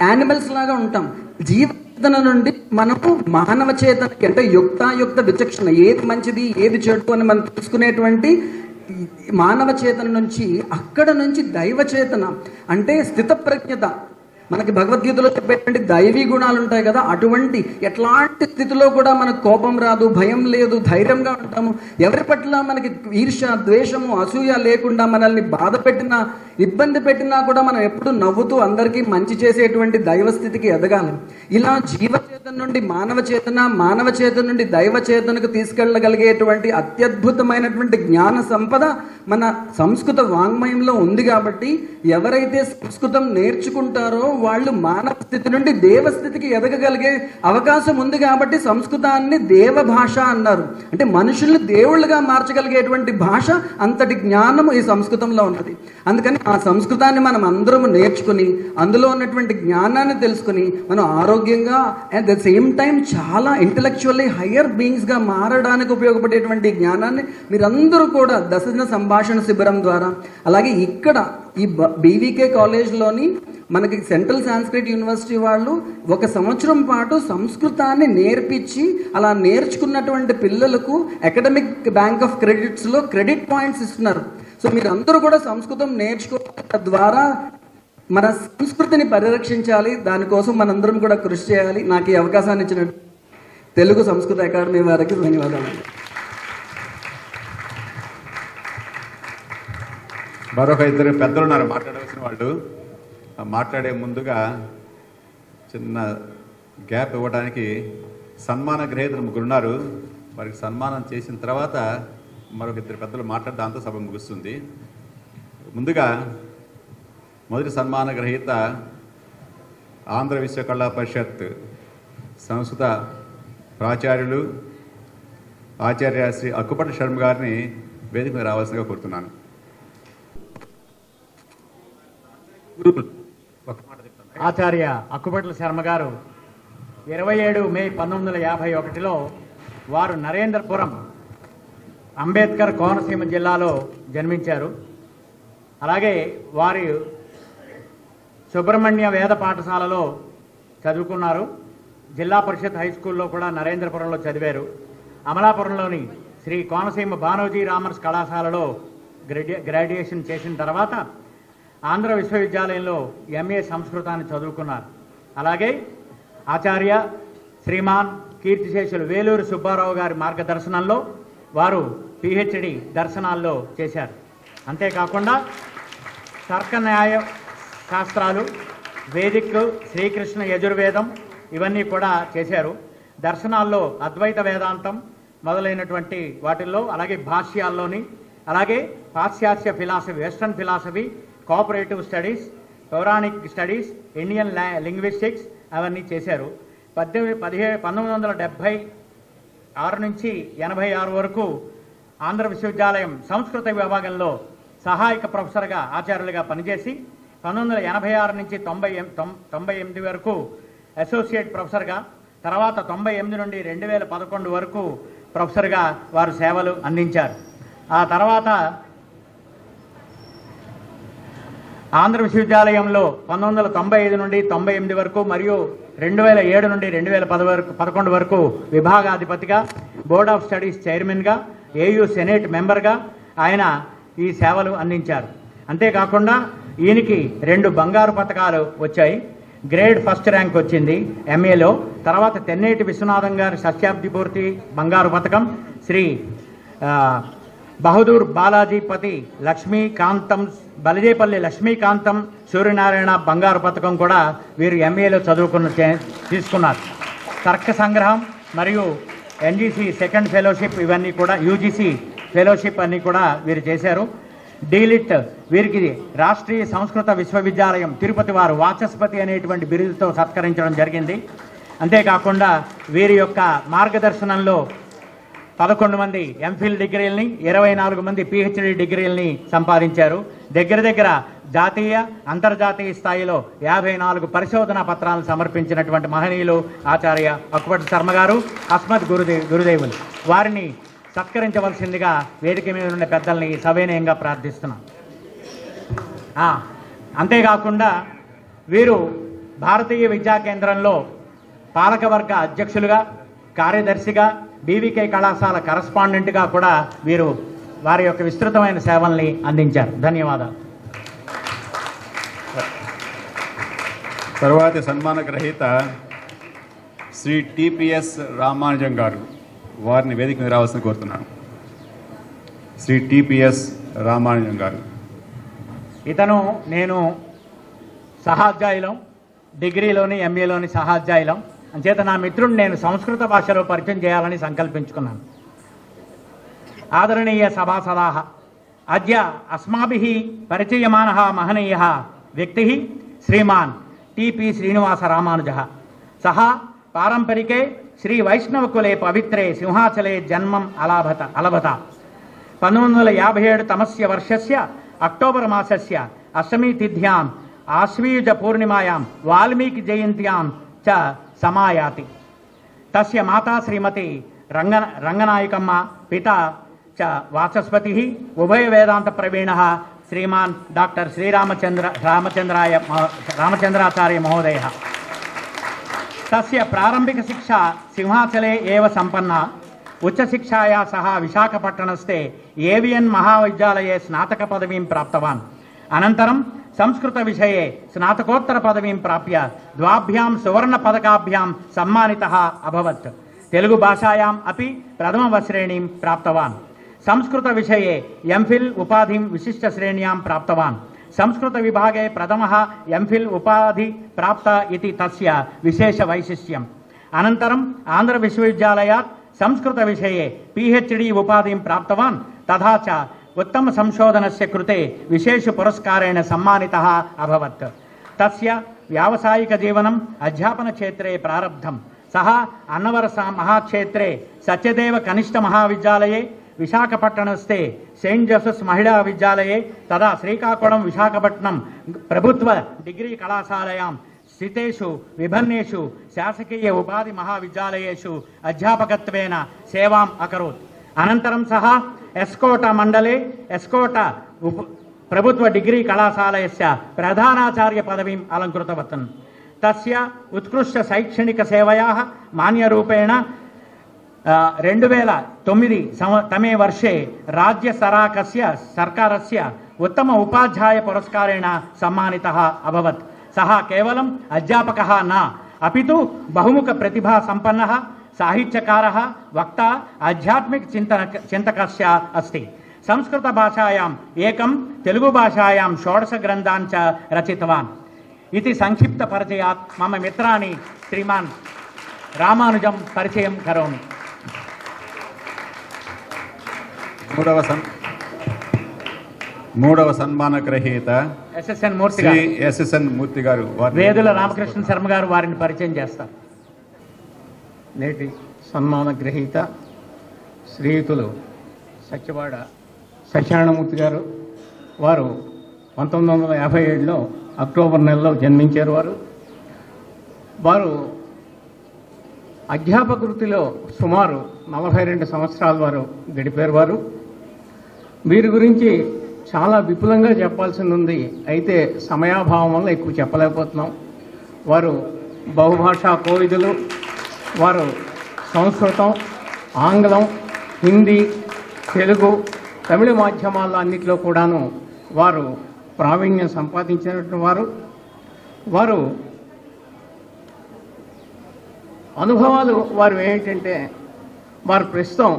Speaker 9: యానిమల్స్ లాగా ఉంటాం. జీవచేతన నుండి మనము మానవ చేతనకి, అంటే యుక్తాయుక్త విచక్షణ, ఏది మంచిది ఏది చెడు అని మనం తెలుసుకునేటువంటి మానవ చేతన నుంచి, అక్కడ నుంచి దైవ చేతన అంటే స్థితప్రజ్ఞత, మనకి భగవద్గీతలో చెప్పేటువంటి దైవీ గుణాలు ఉంటాయి కదా, అటువంటి ఎట్లాంటి స్థితిలో కూడా మనకు కోపం రాదు, భయం లేదు, ధైర్యంగా ఉంటాము. ఎవరి పట్ల మనకి ఈర్ష్య, ద్వేషము, అసూయ లేకుండా మనల్ని బాధ పెట్టినా, ఇబ్బంది పెట్టినా కూడా మనం ఎప్పుడు నవ్వుతూ అందరికీ మంచి చేసేటువంటి దైవస్థితికి ఎదగాలి. ఇలా జీవచేతన నుండి మానవ చేతన, మానవ చేతన నుండి దైవ చేతనకు తీసుకెళ్ళగలిగేటువంటి అత్యద్భుతమైనటువంటి జ్ఞాన సంపద మన సంస్కృత వాంగ్మయంలో ఉంది. కాబట్టి ఎవరైతే సంస్కృతం నేర్చుకుంటారో వాళ్ళు మానవ స్థితి నుండి దేవస్థితికి ఎదగగలిగే అవకాశం ఉంది. కాబట్టి సంస్కృతాన్ని దేవ భాష అన్నారు. అంటే మనుషుల్ని దేవుళ్ళుగా మార్చగలిగేటువంటి భాష, అంతటి జ్ఞానము ఈ సంస్కృతంలో ఉన్నది. అందుకని ఆ సంస్కృతాన్ని మనం అందరం నేర్చుకుని, అందులో ఉన్నటువంటి జ్ఞానాన్ని తెలుసుకుని, మనం ఆరోగ్యంగా అట్ ద సేమ్ టైం చాలా ఇంటలెక్చువల్లీ హయ్యర్ బీయింగ్స్గా మారడానికి ఉపయోగపడేటువంటి జ్ఞానాన్ని మీరందరూ కూడా దశదిన సంభాషణ శిబిరం ద్వారా, అలాగే ఇక్కడ ఈ బీవీకే కాలేజ్లోని మనకి సెంట్రల్ సాంస్క్రిట్ యూనివర్సిటీ వాళ్ళు 1 సంవత్సరం పాటు సంస్కృతాన్ని నేర్పించి, అలా నేర్చుకున్నటువంటి పిల్లలకు అకాడమిక్ బ్యాంక్ ఆఫ్ క్రెడిట్స్లో క్రెడిట్ పాయింట్స్ ఇస్తున్నారు. సో మీరు అందరూ కూడా సంస్కృతం నేర్చుకోవడం ద్వారా మన సంస్కృతిని పరిరక్షించాలి. దానికోసం మనందరం కూడా కృషి చేయాలి. నాకు ఈ అవకాశాన్ని ఇచ్చిన తెలుగు సంస్కృత అకాడమీ వారికి ధన్యవాదాలు.
Speaker 4: మరొక 2 పెద్దలు ఉన్నారు మాట్లాడవలసిన వాళ్ళు. మాట్లాడే ముందుగా చిన్న గ్యాప్ ఇవ్వడానికి సన్మాన గ్రహీతలు 3 ఉన్నారు. వారికి సన్మానం చేసిన తర్వాత మరొక 2 పెద్దలు మాట్లాడి దాంతో సభ ముగుస్తుంది. ముందుగా మొదటి సన్మాన గ్రహీత ఆంధ్ర విశ్వకళా పరిషత్ సంస్కృత ప్రాచార్యులు ఆచార్య శ్రీ అక్కుపట్ల శర్మ గారిని వేదిక మీద రావాల్సిందిగా కోరుతున్నాను.
Speaker 1: ఆచార్య అక్కుపట్ల శర్మ గారు 27 మే 1951లో వారు నరేంద్రపురం, అంబేద్కర్ కోనసీమ జిల్లాలో జన్మించారు. అలాగే వారు సుబ్రహ్మణ్య వేద పాఠశాలలో చదువుకున్నారు. జిల్లా పరిషత్ హై స్కూల్లో కూడా నరేంద్రపురంలో చదివారు. అమలాపురంలోని శ్రీ కోనసీమ బానోజీ రామర్స్ కళాశాలలో గ్రాడ్యుయేషన్ చేసిన తర్వాత ఆంధ్ర విశ్వవిద్యాలయంలో ఎంఏ సంస్కృతాన్ని చదువుకున్నారు. అలాగే ఆచార్య శ్రీమాన్ కీర్తిశేషులు వేలూరు సుబ్బారావు గారి మార్గదర్శనంలో వారు పిహెచ్డి దర్శనాల్లో చేశారు. అంతేకాకుండా తర్క న్యాయ శాస్త్రాలు, వేదిక్, శ్రీకృష్ణ యజుర్వేదం ఇవన్నీ కూడా చేశారు. దర్శనాల్లో అద్వైత వేదాంతం మొదలైనటువంటి వాటిల్లో, అలాగే భాష్యాల్లోని, అలాగే పాశ్చాత్య philosophy, western philosophy, cooperative studies, పౌరాణిక్ స్టడీస్, ఇండియన్ లింగ్విస్టిక్స్ అవన్నీ చేశారు. 1976 నుంచి 86 వరకు ఆంధ్ర విశ్వవిద్యాలయం సంస్కృత విభాగంలో సహాయక ప్రొఫెసర్గా ఆచార్యులుగా పనిచేసి 1986 నుంచి 98 వరకు అసోసియేట్ ప్రొఫెసర్గా, తర్వాత 98 నుండి 2011 వరకు ప్రొఫెసర్గా వారు సేవలు అందించారు. ఆ తర్వాత ఆంధ్ర విశ్వవిద్యాలయంలో 1995 నుండి 98 వరకు మరియు 2007 నుండి 2011 వరకు విభాగాధిపతిగా, బోర్డ్ ఆఫ్ స్టడీస్ చైర్మన్గా, ఏయూ సెనేట్ మెంబర్గా ఆయన ఈ సేవలు అందించారు. అంతేకాకుండా ఈయనకి 2 బంగారు పతకాలు వచ్చాయి. గ్రేడ్ ఫస్ట్ ర్యాంక్ వచ్చింది ఎంఏలో. తర్వాత తెన్నేటి విశ్వనాథం గారి శతాబ్ది పూర్తి బంగారు పథకం, శ్రీ బహదూర్ బాలాజీపతి లక్ష్మీకాంతం బలిజేపల్లి లక్ష్మీకాంతం సూర్యనారాయణ బంగారు పథకం కూడా వీరు ఎంఏలో తీసుకున్నారు. తర్క సంగ్రహం మరియు ఎన్జీసీ సెకండ్ ఫెలోషిప్ ఇవన్నీ కూడా, యూజీసీ ఫెలోషిప్ అన్నీ కూడా వీరు చేశారు. డీలిట్ వీరికి రాష్ట్రీయ సంస్కృత విశ్వవిద్యాలయం తిరుపతి వారు వాచస్పతి అనేటువంటి బిరుదుతో సత్కరించడం జరిగింది. అంతేకాకుండా వీరి యొక్క మార్గదర్శనంలో 11 మంది ఎంఫిల్ డిగ్రీలని, 24 మంది పిహెచ్డి డిగ్రీలని సంపాదించారు. దగ్గర జాతీయ అంతర్జాతీయ స్థాయిలో 54 పరిశోధనా పత్రాలను సమర్పించినటువంటి మహనీయులు ఆచార్య అక్కుపటి శర్మ గారు, అస్మద్ గురుదేవులు. వారిని సత్కరించవలసిందిగా వేదిక మీద ఉన్న పెద్దల్ని సవినయంగా ప్రార్థిస్తున్నాం. అంతేకాకుండా వీరు భారతీయ విద్యా కేంద్రంలో పాలకవర్గ అధ్యక్షులుగా, కార్యదర్శిగా, బీవీకే కళాశాల కరస్పాండెంట్గా కూడా వీరు వారి యొక్క విస్తృతమైన సేవల్ని అందించారు. ధన్యవాదాలు.
Speaker 4: తరువాతి సన్మాన గ్రహీత శ్రీ టిపిఎస్ రామానుజం గారు, వారిని వేదిక మీద రావాల్సిన కోరుతున్నాను. శ్రీ టిపిఎస్ రామానుజం గారు.
Speaker 1: ఇతను నేను సహాధ్యాయులం, డిగ్రీలోని ఎంఏలోని సహాధ్యాయులం. అంచేత నా మిత్రుడు నేను సంస్కృత భాషలో పరిచయం చేయాలని సంకల్పించుకున్నాను. ఆదరణీయ సభాసదాః, అద్య అస్మాభిః పరిచయమానः మహనీయः వ్యక్తిः శ్రీమాన్ టిపి శ్రీనివాస రామానుజः. సహ పారంపరికే శ్రీ వైష్ణవకులే పవిత్రే సింహాచలే జన్మం అలభత. 1957 తమస్య వర్షస్య అక్టోబర్ మాసస్య అష్టమీ తిథ్యాం ఆశ్వీయుజ పూర్ణిమాయాం వాల్మీకి జయంత్యాం చ సమాయాతి. తస్య మాతా శ్రీమతి రంగనాయకమ్మ, పితా చ వాచస్పతిః, ఉభయ వేదాంత ప్రవీణः శ్రీమాన్ డాక్టర్ రామచంద్రాచార్య మహోదయः. తస్య ప్రారంభిక శిక్షా సింహాచలే ఏవ సంపన్నా. ఉచ్చశిక్షాయా సహ విశాఖపట్టణస్థే ఏవిఎన్ మహావిద్యాలయే స్నాతక పదవీం ప్రాప్తవాన్. అనంతరం సంస్కృత విషయే స్నాతకోత్తర పదవీం ప్రాప్య ద్వాభ్యాం సువర్ణ పదకాభ్యాం సమ్మానితః అభవత్. తెలుగు భాషాయాం అపి ప్రథమ శ్రేణీం ప్రాప్తవాన్. సంస్కృత విషయే ఎంఫిల్ ఉపాధిం విశిష్ట శ్రేణ్యాం ప్రాప్తవాన్. సంస్కృత విభాగే ప్రథమः ఎంఫిల్ ఉపాధి ప్రాప్త ఇతి తస్య విశేష వైశిష్ట్యం. అనంతరం ఆంధ్ర విశ్వవిద్యాలయాత్ సంస్కృత విషయే పిహెచ్డి ఉపాధిం ప్రాప్తవాన్. తథా చ ఉత్తమ సంశోధనస్య కృతే విశేష పురస్కారేణ సమ్మానితः అభవత్. తస్య వ్యావసాయిక జీవనం అధ్యాపన క్షేత్రే ప్రారబ్ధం. సహ అన్నవరస మహాక్షేత్రే సత్యదేవ కనిష్ట మహావిద్యాలయే, విశాఖపట్టణస్థే సెయింట్ జోసెఫ్స్ మహిళా విద్యాలయే, తదా శ్రీకాకుళం విశాఖపట్నం ప్రభుత్వ డిగ్రీ కళాశాలయాం స్థితేషు విభిన్నేషు శాసకీయ ఉపాధి మహావిద్యాలయేషు అధ్యాపకత్వేన సేవాం అకరోత్. అనంతరం సహ ఎస్కోట మండలే ఎస్కోట ప్రభుత్వ డిగ్రీ కళాశాలయస్య ప్రధానాచార్య పదవీం అలంకృతవతన్. తస్య ఉత్కృష్ట శైక్షణిక సేవయాః మాన్యరూపేణ 2009 తమే వర్షే రాజ్య సర్కారస్య ఉత్తమ ఉపాధ్యాయ పురస్కారేణ సమ్మానితः అభవత్. సహ కేవలం అధ్యాపకः న అపితు బహుముఖ ప్రతిభా సంపన్నः సాహిత్యకారः వక్త ఆధ్యాత్మిక చింతకస్య అస్తి. సంస్కృత భాషాయాం ఏకం, తెలుగు భాషాయాం 16 గ్రంథాన్ చ రచితవాన్. ఇది సంక్షిప్త పరిచయాత్ మమ మిత్రాన్ని శ్రీమాన్ రామానుజం పరిచయం కరోమి.
Speaker 4: మూడవ సన్మాన గ్రహీత
Speaker 1: ఎస్ఎస్ఎన్ మూర్తి
Speaker 4: శ్రీ
Speaker 1: గారు,
Speaker 4: ఎస్ఎస్ఎన్ మూర్తి గారు,
Speaker 1: వేదుల రామకృష్ణ శర్మ గారు వారిని పరిచయం చేస్తారు.
Speaker 10: నేటి సన్మాన గ్రహీత శ్రీయుతులు సత్యవాడ సత్యనారాయణమూర్తి గారు. వారు 1957లో అక్టోబర్ నెలలో జన్మించారు. వారు అధ్యాపక వృత్తిలో సుమారు 42 సంవత్సరాల వారు గడిపారు. వీరి గురించి చాలా విపులంగా చెప్పాల్సింది ఉంది, అయితే సమయాభావం వల్ల ఎక్కువ చెప్పలేకపోతున్నాం. వారు బహుభాషా కోవిదులు. వారు సంస్కృతం, ఆంగ్లం, హిందీ, తెలుగు, తమిళ మాధ్యమాల్లో అన్నింటిలో కూడాను వారు ప్రావీణ్యం సంపాదించినటువంటి వారు. అనుభవాలు వారు ఏంటంటే, వారు ప్రస్తుతం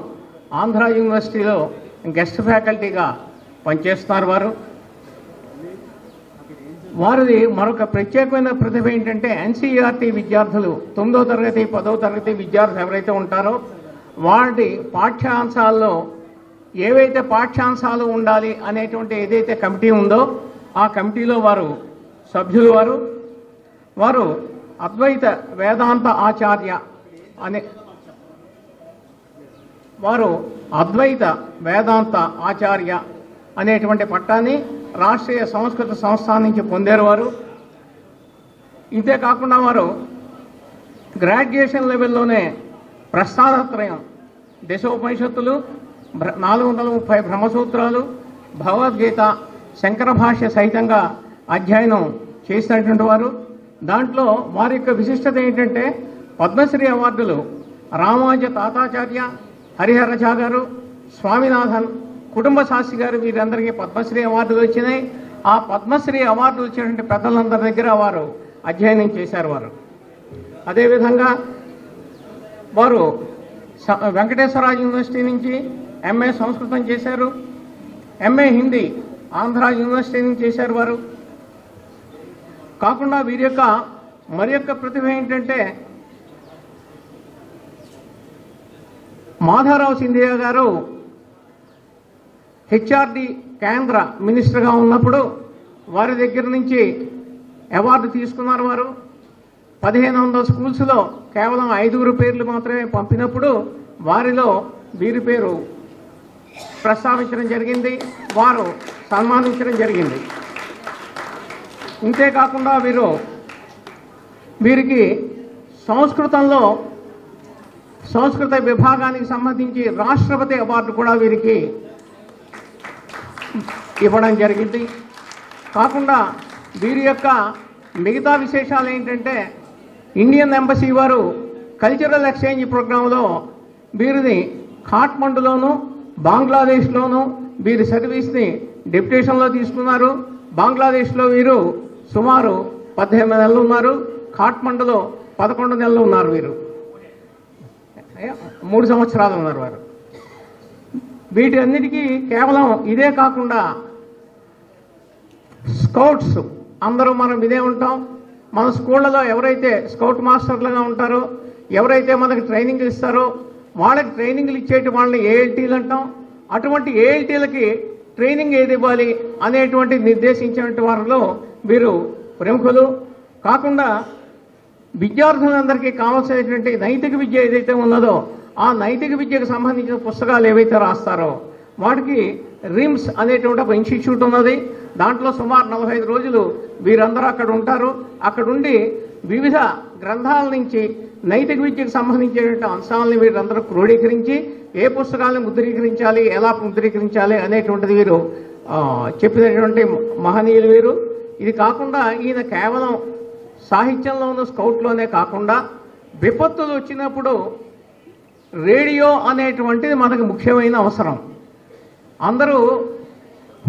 Speaker 10: ఆంధ్ర యూనివర్సిటీలో గెస్ట్ ఫ్యాకల్టీగా పనిచేస్తున్నారు. వారిది మరొక ప్రత్యేకమైన ప్రతిభ ఏంటంటే, ఎన్సీఈఆర్టీ విద్యార్థులు 9వ తరగతి 10వ తరగతి విద్యార్థులు ఎవరైతే ఉంటారో వాటి పాఠ్యాంశాల్లో ఏవైతే పాఠ్యాంశాలు ఉండాలి అనేటువంటి ఏదైతే కమిటీ ఉందో ఆ కమిటీలో వారు సభ్యులు. వారు అద్వైత వేదాంత ఆచార్య అనే అద్వైత వేదాంత ఆచార్య అనేటువంటి పట్టాన్ని రాష్ట్రీయ సంస్కృత సంస్థానం నుంచి పొందారు వారు. ఇంతే కాకుండా వారు గ్రాడ్యుయేషన్ లెవెల్లోనే ప్రస్థానత్రయం, దశోపనిషత్తులు, 430 బ్రహ్మసూత్రాలు, భగవద్గీత, శంకర భాష్య సహితంగా అధ్యయనం చేసినటువంటి వారు. దాంట్లో వారి యొక్క విశిష్టత ఏంటంటే, పద్మశ్రీ అవార్డులు రామానుజ తాతాచార్య, హరిహరజా గారు, స్వామినాథన్, కుటుంబ శాస్త్రి గారు వీరందరికీ పద్మశ్రీ అవార్డులు వచ్చినాయి. ఆ పద్మశ్రీ అవార్డులు వచ్చినటువంటి పెద్దలందరి దగ్గర వారు అధ్యయనం చేశారు. అదేవిధంగా వారు వెంకటేశ్వర యూనివర్సిటీ నుంచి ఎంఏ సంస్కృతం చేశారు, ఎంఏ హిందీ ఆంధ్ర యూనివర్సిటీ నుంచి చేశారు వారు. కాకుండా వీరి యొక్క మరి యొక్క ప్రతిభ ఏంటంటే, మాధవరావు సింధియా గారు హెచ్ఆర్డి కేంద్ర మినిస్టర్గా ఉన్నప్పుడు వారి దగ్గర నుంచి అవార్డు తీసుకున్నారు వారు. 1500 స్కూల్స్లో కేవలం 5 పేర్లు మాత్రమే పంపినప్పుడు వారిలో వీరి పేరు ప్రస్తావించడం జరిగింది, వారు సన్మానించడం జరిగింది. ఇంతేకాకుండా వీరికి సంస్కృత విభాగానికి సంబంధించి రాష్ట్రపతి అవార్డు కూడా వీరికి ఇవ్వడం జరిగింది. కాకుండా వీరి యొక్క మిగతా విశేషాలు ఏంటంటే, ఇండియన్ ఎంబసీ వారు కల్చరల్ ఎక్స్చేంజ్ ప్రోగ్రాంలో వీరిని ఖాట్మండులోను బంగ్లాదేశ్లోను వీరి సర్వీస్ని డెప్యుటేషన్లో తీసుకున్నారు. బంగ్లాదేశ్లో వీరు సుమారు 18 నెలలు ఉన్నారు, ఖాట్మండులో 11 నెలలు ఉన్నారు. వీరు 3 సంవత్సరాలు ఉన్నారు వారు. వీటి అన్నిటికీ కేవలం ఇదే కాకుండా స్కౌట్స్ అందరూ మనం ఇదే ఉంటాం. మన స్కూళ్ళలో ఎవరైతే స్కౌట్ మాస్టర్లుగా ఉంటారో, ఎవరైతే మనకు ట్రైనింగ్ ఇస్తారో వాళ్ళకి ట్రైనింగ్లు ఇచ్చేటి వాళ్ళని ఏఎల్టీలు అంటాం. అటువంటి ఏఎల్టీలకి ట్రైనింగ్ ఏది ఇవ్వాలి అనేటువంటి నిర్దేశించినటువంటి వారిలో వీరు ప్రముఖులు. కాకుండా విద్యార్థులందరికీ కావాల్సినటువంటి నైతిక విద్య ఏదైతే ఉన్నదో ఆ నైతిక విద్యకు సంబంధించిన పుస్తకాలు ఏవైతే రాస్తారో వాటికి రిమ్స్ అనేటువంటి ఒక ఇన్స్టిట్యూట్ ఉన్నది. దాంట్లో సుమారు 45 రోజులు వీరందరూ అక్కడ ఉంటారు. అక్కడుండి వివిధ గ్రంథాల నుంచి నైతిక విద్యకు సంబంధించినటువంటి అంశాలను వీరందరూ క్రోడీకరించి ఏ పుస్తకాలను ముద్రీకరించాలి, ఎలా ముద్రీకరించాలి అనేటువంటిది వీరు చెప్పినటువంటి మహనీయులు వీరు. ఇది కాకుండా ఈయన కేవలం సాహిత్యంలోనూ స్కౌట్లోనే కాకుండా విపత్తులు వచ్చినప్పుడు రేడియో అనేటువంటిది మనకు ముఖ్యమైన అవసరం. అందరూ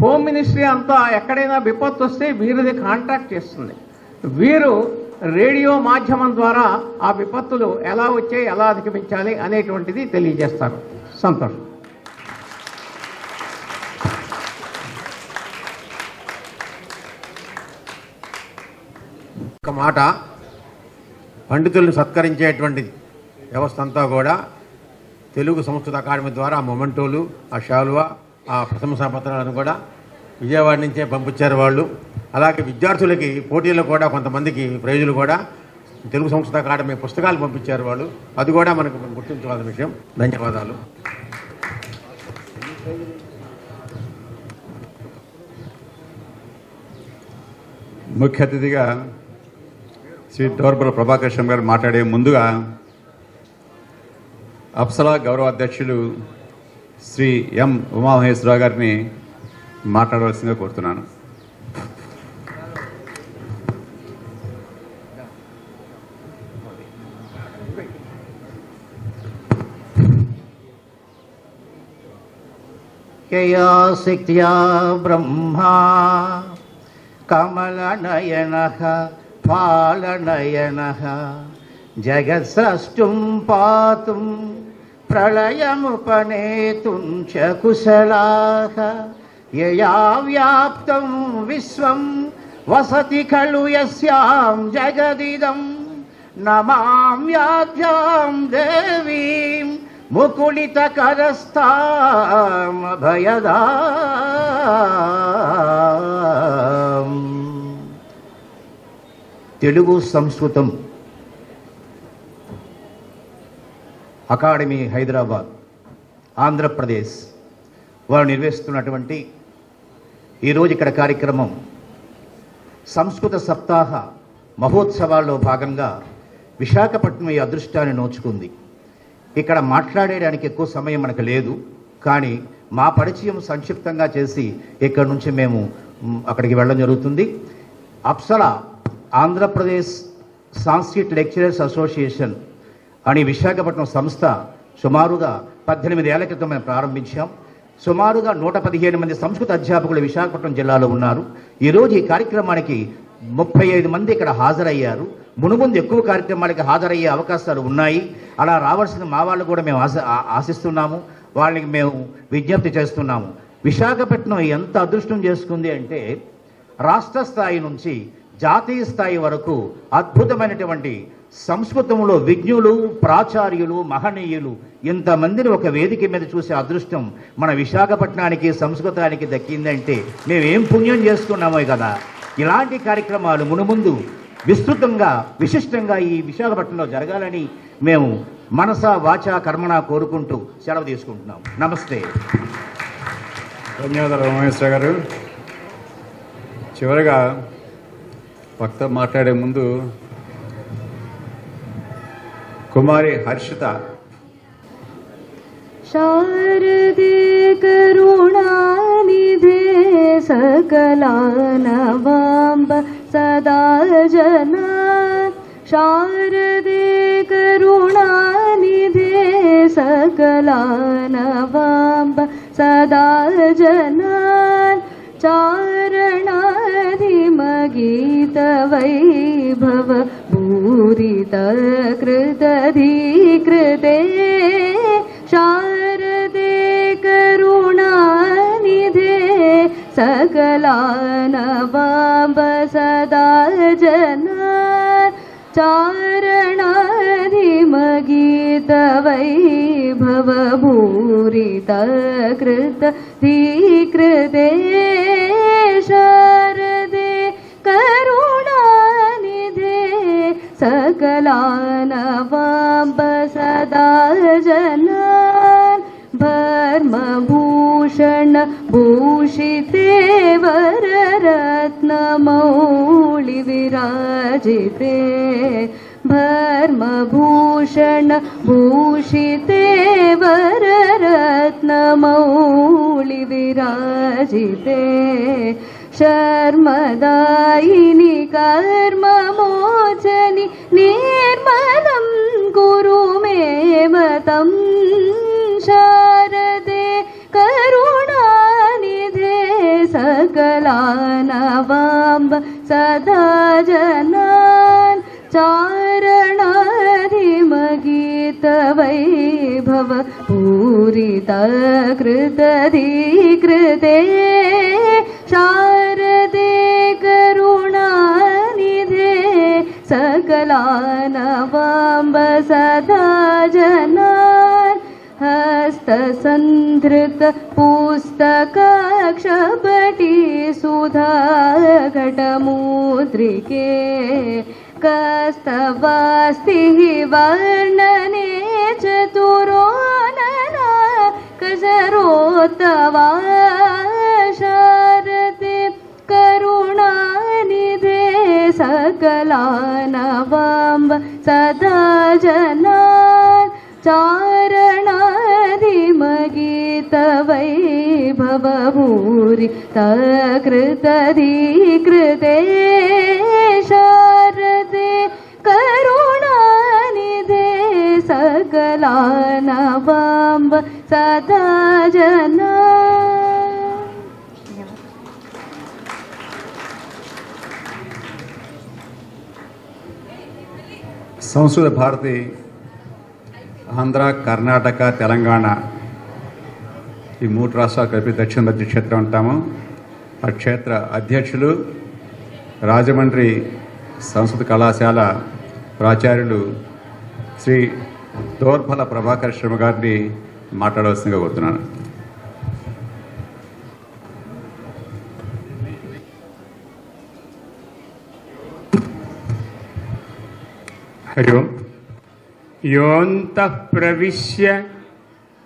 Speaker 10: హోమ్ మినిస్ట్రీ అంతా ఎక్కడైనా విపత్తు వస్తే వీరిని కాంటాక్ట్ చేస్తుంది. వీరు రేడియో మాధ్యమం ద్వారా ఆ విపత్తులు ఎలా వచ్చాయి, ఎలా అధిగమించాలి అనేటువంటిది తెలియజేస్తారు. సంతోషం.
Speaker 6: ఒక మాట, పండితుల్ని సత్కరించేటువంటి వ్యవస్థ అంతా కూడా తెలుగు సంస్కృత అకాడమీ ద్వారా ఆ మొమెంటోలు, ఆ శాలువా, ఆ ప్రశంసా పత్రాలను కూడా విజయవాడ నుంచే పంపించారు వాళ్ళు. అలాగే విద్యార్థులకి పోటీల్లో కూడా కొంతమందికి ప్రైజులు కూడా తెలుగు సంస్కృత అకాడమీ పుస్తకాలు పంపించారు వాళ్ళు. అది కూడా మనకు గుర్తించవలసిన విషయం. ధన్యవాదాలు.
Speaker 4: ముఖ్య అతిథిగా శ్రీ డోర్బల ప్రభాకర్ గారు మాట్లాడే ముందుగా అప్సరా గౌరవ అధ్యక్షులు శ్రీ ఎం ఉమామహేశ్వరరావు గారిని మాట్లాడవలసిందిగా కోరుతున్నాను.
Speaker 11: యయా శక్త్యా బ్రహ్మా కమలనయనః ఫాలనయనః జగత్స్రష్టుం పాతుం ప్రళయముపనేతుం చ కుశలాః యయా వ్యాప్తం విశ్వం వసతి ఖలు యస్యాం జగదిదం నమామ్యాద్యాం దేవీం ముకుళితకరస్థాం అభయదాం. తెలుగు సంస్కృతం అకాడమీ హైదరాబాద్, ఆంధ్రప్రదేశ్ వారు నిర్వహిస్తున్నటువంటి ఈరోజు ఇక్కడ కార్యక్రమం సంస్కృత సప్తాహ మహోత్సవాల్లో భాగంగా విశాఖపట్నం ఈ అదృష్టాన్ని నోచుకుంది. ఇక్కడ మాట్లాడేయడానికి ఎక్కువ సమయం మనకు లేదు, కానీ మా పరిచయం సంక్షిప్తంగా చేసి ఇక్కడి నుంచి మేము అక్కడికి వెళ్ళడం జరుగుతుంది. Apsara Andhra Pradesh Sanskrit lecturers association అని విశాఖపట్నం సంస్థ సుమారుగా 18 ఏళ్ల క్రితం మేము ప్రారంభించాం. సుమారుగా 115 మంది సంస్కృత అధ్యాపకులు విశాఖపట్నం జిల్లాలో ఉన్నారు. ఈరోజు ఈ కార్యక్రమానికి 35 మంది ఇక్కడ హాజరయ్యారు. మునుముందు ఎక్కువ కార్యక్రమాలకి హాజరయ్యే అవకాశాలు ఉన్నాయి. అలా రావాల్సిన మా వాళ్ళు కూడా మేము ఆశిస్తున్నాము, వాళ్ళకి మేము విజ్ఞప్తి చేస్తున్నాము. విశాఖపట్నం ఎంత అదృష్టం చేసుకుంది అంటే రాష్ట్ర స్థాయి నుంచి జాతీయ స్థాయి వరకు అద్భుతమైనటువంటి సంస్కృతంలో విజ్ఞులు, ప్రాచార్యులు, మహనీయులు ఇంతమందిని ఒక వేదిక మీద చూసే అదృష్టం మన విశాఖపట్నానికి, సంస్కృతానికి దక్కిందంటే మేమేం పుణ్యం చేసుకున్నామో కదా. ఇలాంటి కార్యక్రమాలు మునుముందు విస్తృతంగా, విశిష్టంగా ఈ విశాఖపట్నంలో జరగాలని మేము మనస వాచ కర్మణ కోరుకుంటూ సెలవు తీసుకుంటున్నాం. నమస్తే.
Speaker 4: ధన్యవాదాలు రమేశ్వర గారు. చివరిగా వక్త మాట్లాడే ముందు కుమారి హర్షిత
Speaker 2: శారదే కరుణానిధే సకలానవాంబ సదా జనా శారదే కరుణానిధే సకలానవాంబ సదా జనా చారణాధిమగీత వైభవ భూరిత కృతధీకృతే శారదే కరుణానిధే సకలానవాంబ సదా జనా చారణాధిమగీత వైభవ భూరిత కృతధీకృతే శారదే కరుణానిధే సకలానవాంబ సదా జనా భర్మభూషణ భూషితే వరరత్నమౌళి విరాజితే భర్మభూషణ భూషితే వరరత్నమౌళి విరాజితే శర్మదాయిని కర్మమోచని నిర్మలం కురు మే మతం శారదే కరుణానిధే సకలానవాంబ సదా జనాన్ చారణాధిమగీత వైభవ పూరిత కృతధీకృతే శారదే కరుణానిధే సకలానవాంబ సదా జనాన్ హస్తసంధృత పుస్తకాక్షపటి సుధాఘటముద్రికే కస్తవాస్తి వర్ణనే చతురోననా కసరోత్తవా శారదే కరుణానిధే సకలానవాంబ సదా జనాన్ చారణాధిమగీత వైభవ భూరిత కృతధీకృతే శారదే కరుణానిధే సకలానవాంబ సదా జనా.
Speaker 4: సంస్కృత భారతి ఆంధ్ర, కర్ణాటక, తెలంగాణ ఈ 3 రాష్ట్రాలు కలిపి దక్షిణ మధ్య క్షేత్రం అంటాము. ఆ క్షేత్ర అధ్యక్షులు రాజమండ్రి సంస్కృత కళాశాల ప్రాచార్యులు శ్రీ దోర్బల ప్రభాకర్ శర్మ గారిని మాట్లాడవలసిందిగా కోరుతున్నాను.
Speaker 12: హరి ఓం. యోంతః ప్రవిశ్య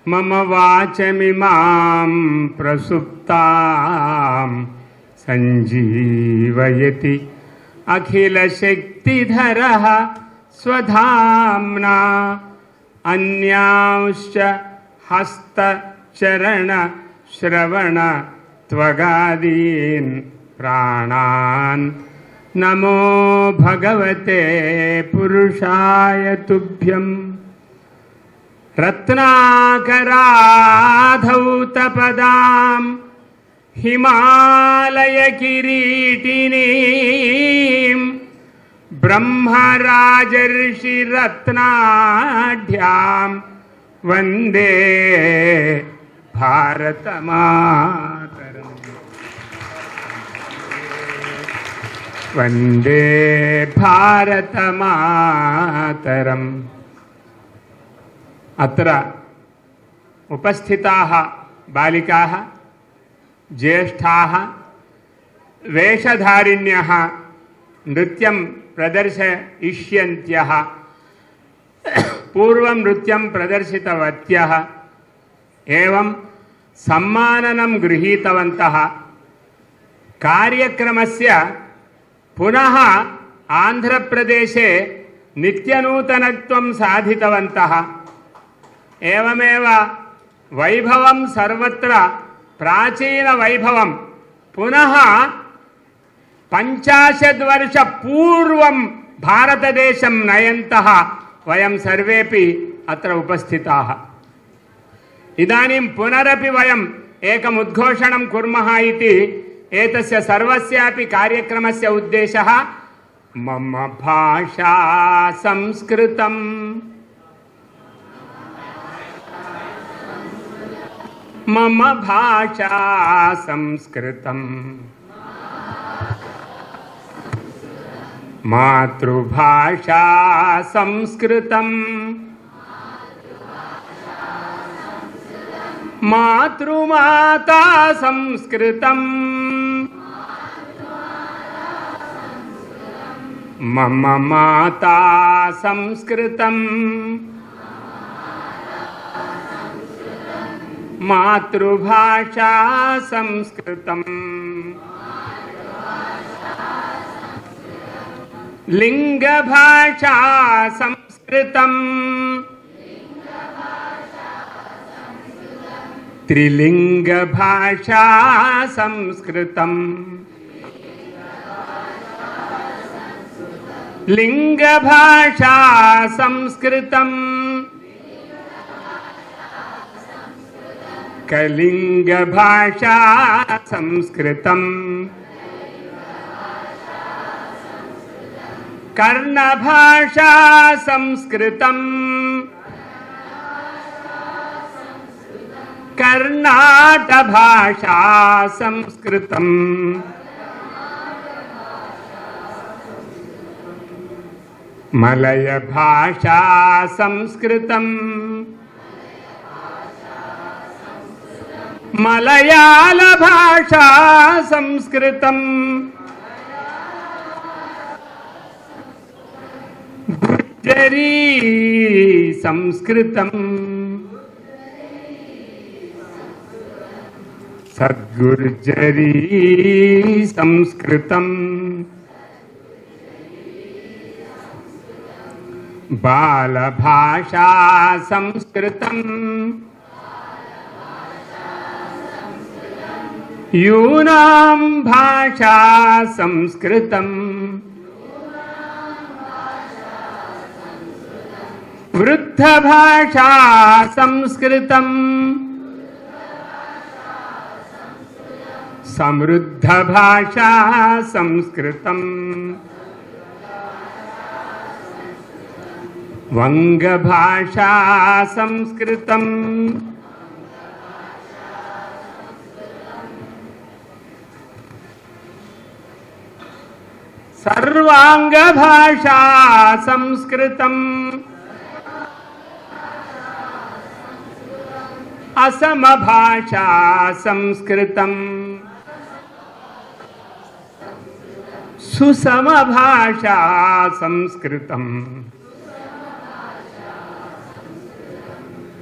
Speaker 12: మమ వాచమిమాం ప్రసుప్తాం సంజీవయతి అఖిలశక్తిధరః స్వధామ్నా అన్యాంశ్చ హస్తచరణ శ్రవణ త్వగాదీన్ ప్రాణాన్ నమో భగవతే పురుషాయ తుభ్యం. రత్నాకరాధౌతపదాం హిమాలయ కిరీటినీం బ్రహ్మరాజర్షి రత్నాఢ్యాం వందే భారతమాతరం. వందే భారతమాతరం. అత్ర ఉపస్థితాः బాలికాः, జ్యేష్ఠాः, వేషధారిణ్యः నృత్యం ప్రదర్శయిష్యంత్యः, పూర్వం నృత్యం ప్రదర్శితవత్యः, ఏవం సమ్మాననం గృహీతవంతः. కార్యక్రమస్య పునః ఆంధ్రప్రదేశే నిత్యనూతనత్వం సాధితవంతः. ఏవమేవ వైభవం సర్వత్ర ప్రాచీన వైభవం పునః 50 వర్ష పూర్వం భారతదేశం నయంతః వయం సర్వేపి అత్ర ఉపస్థితాः. ఇదానీం పునరపి వయం ఏకముద్ఘోషణం కుర్మః ఇతి ఏతస్య సర్వస్యాపి కార్యక్రమస్య ఉద్దేశः మమ భాషా సంస్కృతం. మమ భాషా సంస్కృతం. మాతృభాషా సంస్కృతం. మాతృమాతా సంస్కృతం. మమ మాతా సంస్కృతం. మాతృభాషా సంస్కృతం. లింగభాషా సంస్కృతం. త్రిలింగభాషా సంస్కృతం. లింగభాషా సంస్కృతం. కళింగభాషా సంస్కృతం. కర్ణభాషా సంస్కృతం. కర్ణాటభాషా సంస్కృతం. మలయ భాషా సంస్కృతం. మలయాళ భాషా సంస్కృతం. గుర్జరీ సంస్కృతం. సద్గుర్జరీ సంస్కృతం. బాలభాషా సంస్కృతం. యూనాం భాషా సంస్కృతం. వృద్ధభాషా సంస్కృతం. సమృద్ధభాషా సంస్కృతం. వంగభాషా సంస్కృతం సర్వాంగభాషా సంస్కృతం అసమభాషా సంస్కృతం సుసమభాషా సంస్కృతం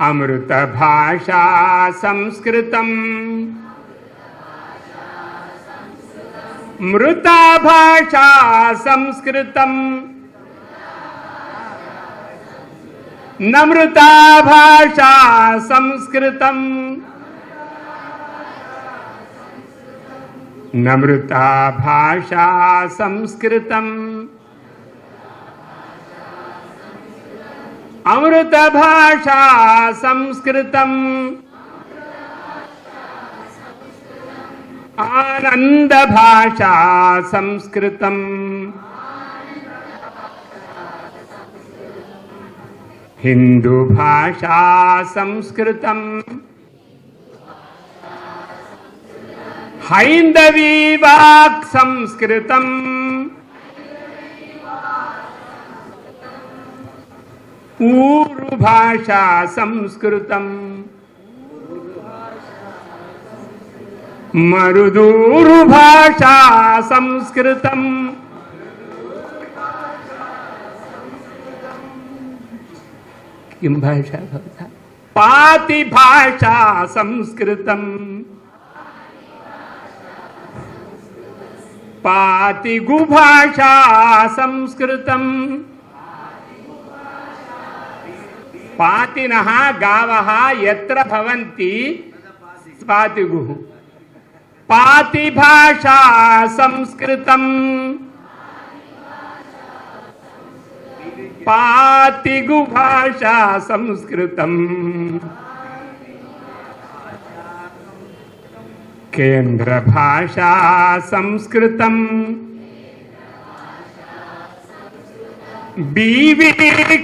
Speaker 12: అమృతభాషా సంస్కృతం మృతాభాషా సంస్కృతం నమృతాభాషా సంస్కృతం నమృతాభాషా సంస్కృతం అమృతభాషా సంస్కృతం ఆనందభాషా సంస్కృతం హిందూ భాషా సంస్కృతం హైందవీ వాక్ సంస్కృతం ఊరు భాషా సంస్కృతం మరుదూరు భాషా సంస్కృతం కిం భాషా భవతా పాతి భాషా సంస్కృతం పాతిగు భాషా సంస్కృతం పాతినః గావః యత్ర భవంతి పాతిగుః పాతి భాషా సంస్కృతం పాతిగు భాషా సంస్కృతం కేంద్ర భాషా సంస్కృతం బీవీ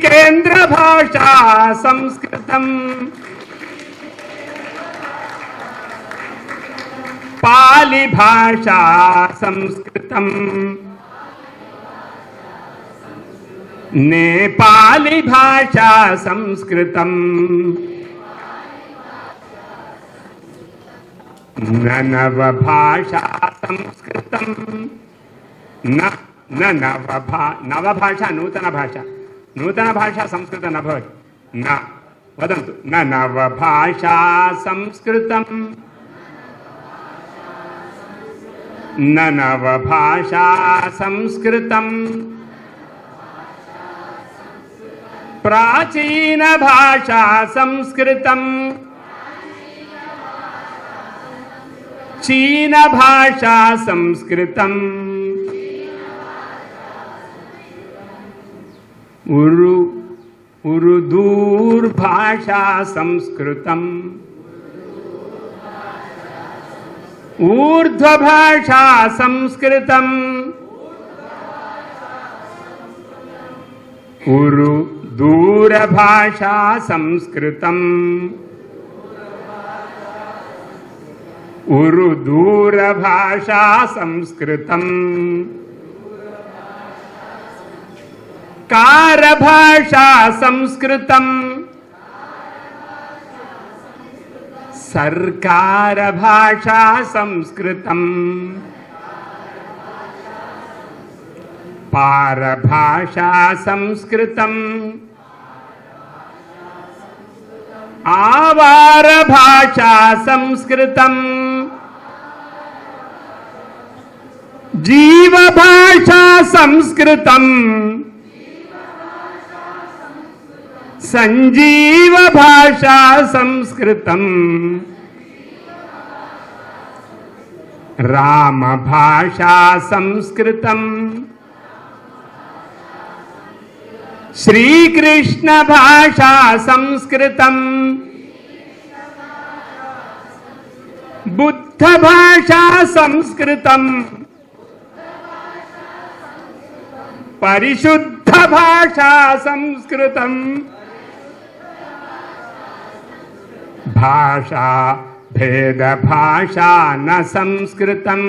Speaker 12: కేంద్ర భాషా సంస్కృతం పాలి భాషా సంస్కృతం నేపాలి భాషా సంస్కృతం నవ భాషా సంస్కృతం నవభాష నూతన భాష నూతన భాష సంస్కృత నభవతి న వదంతు నవభాషా సంస్కృతం నవభాషా సంస్కృతం ప్రాచీన భాషా సంస్కృతం చీన భాషా సంస్కృతం ఉర్దూర్ భాషా సంస్కృతం ఊర్ధ్వభాషా సంస్కృతం దూరభాషా సంస్కృతం దూరభాషా సంస్కృతం కారభాషా సంస్కృతం సర్కార భాషా సంస్కృతం పారభాషా సంస్కృతం ఆవార భాషా సంస్కృతం జీవ భాషా సంస్కృతం సంజీవ భాషా సంస్కృతం రామ భాషా సంస్కృతం శ్రీకృష్ణ భాషా సంస్కృతం బుద్ధ భాషా సంస్కృతం పరిశుద్ధ భాషా సంస్కృతం భాషా భేద భాషా న సంస్కృతం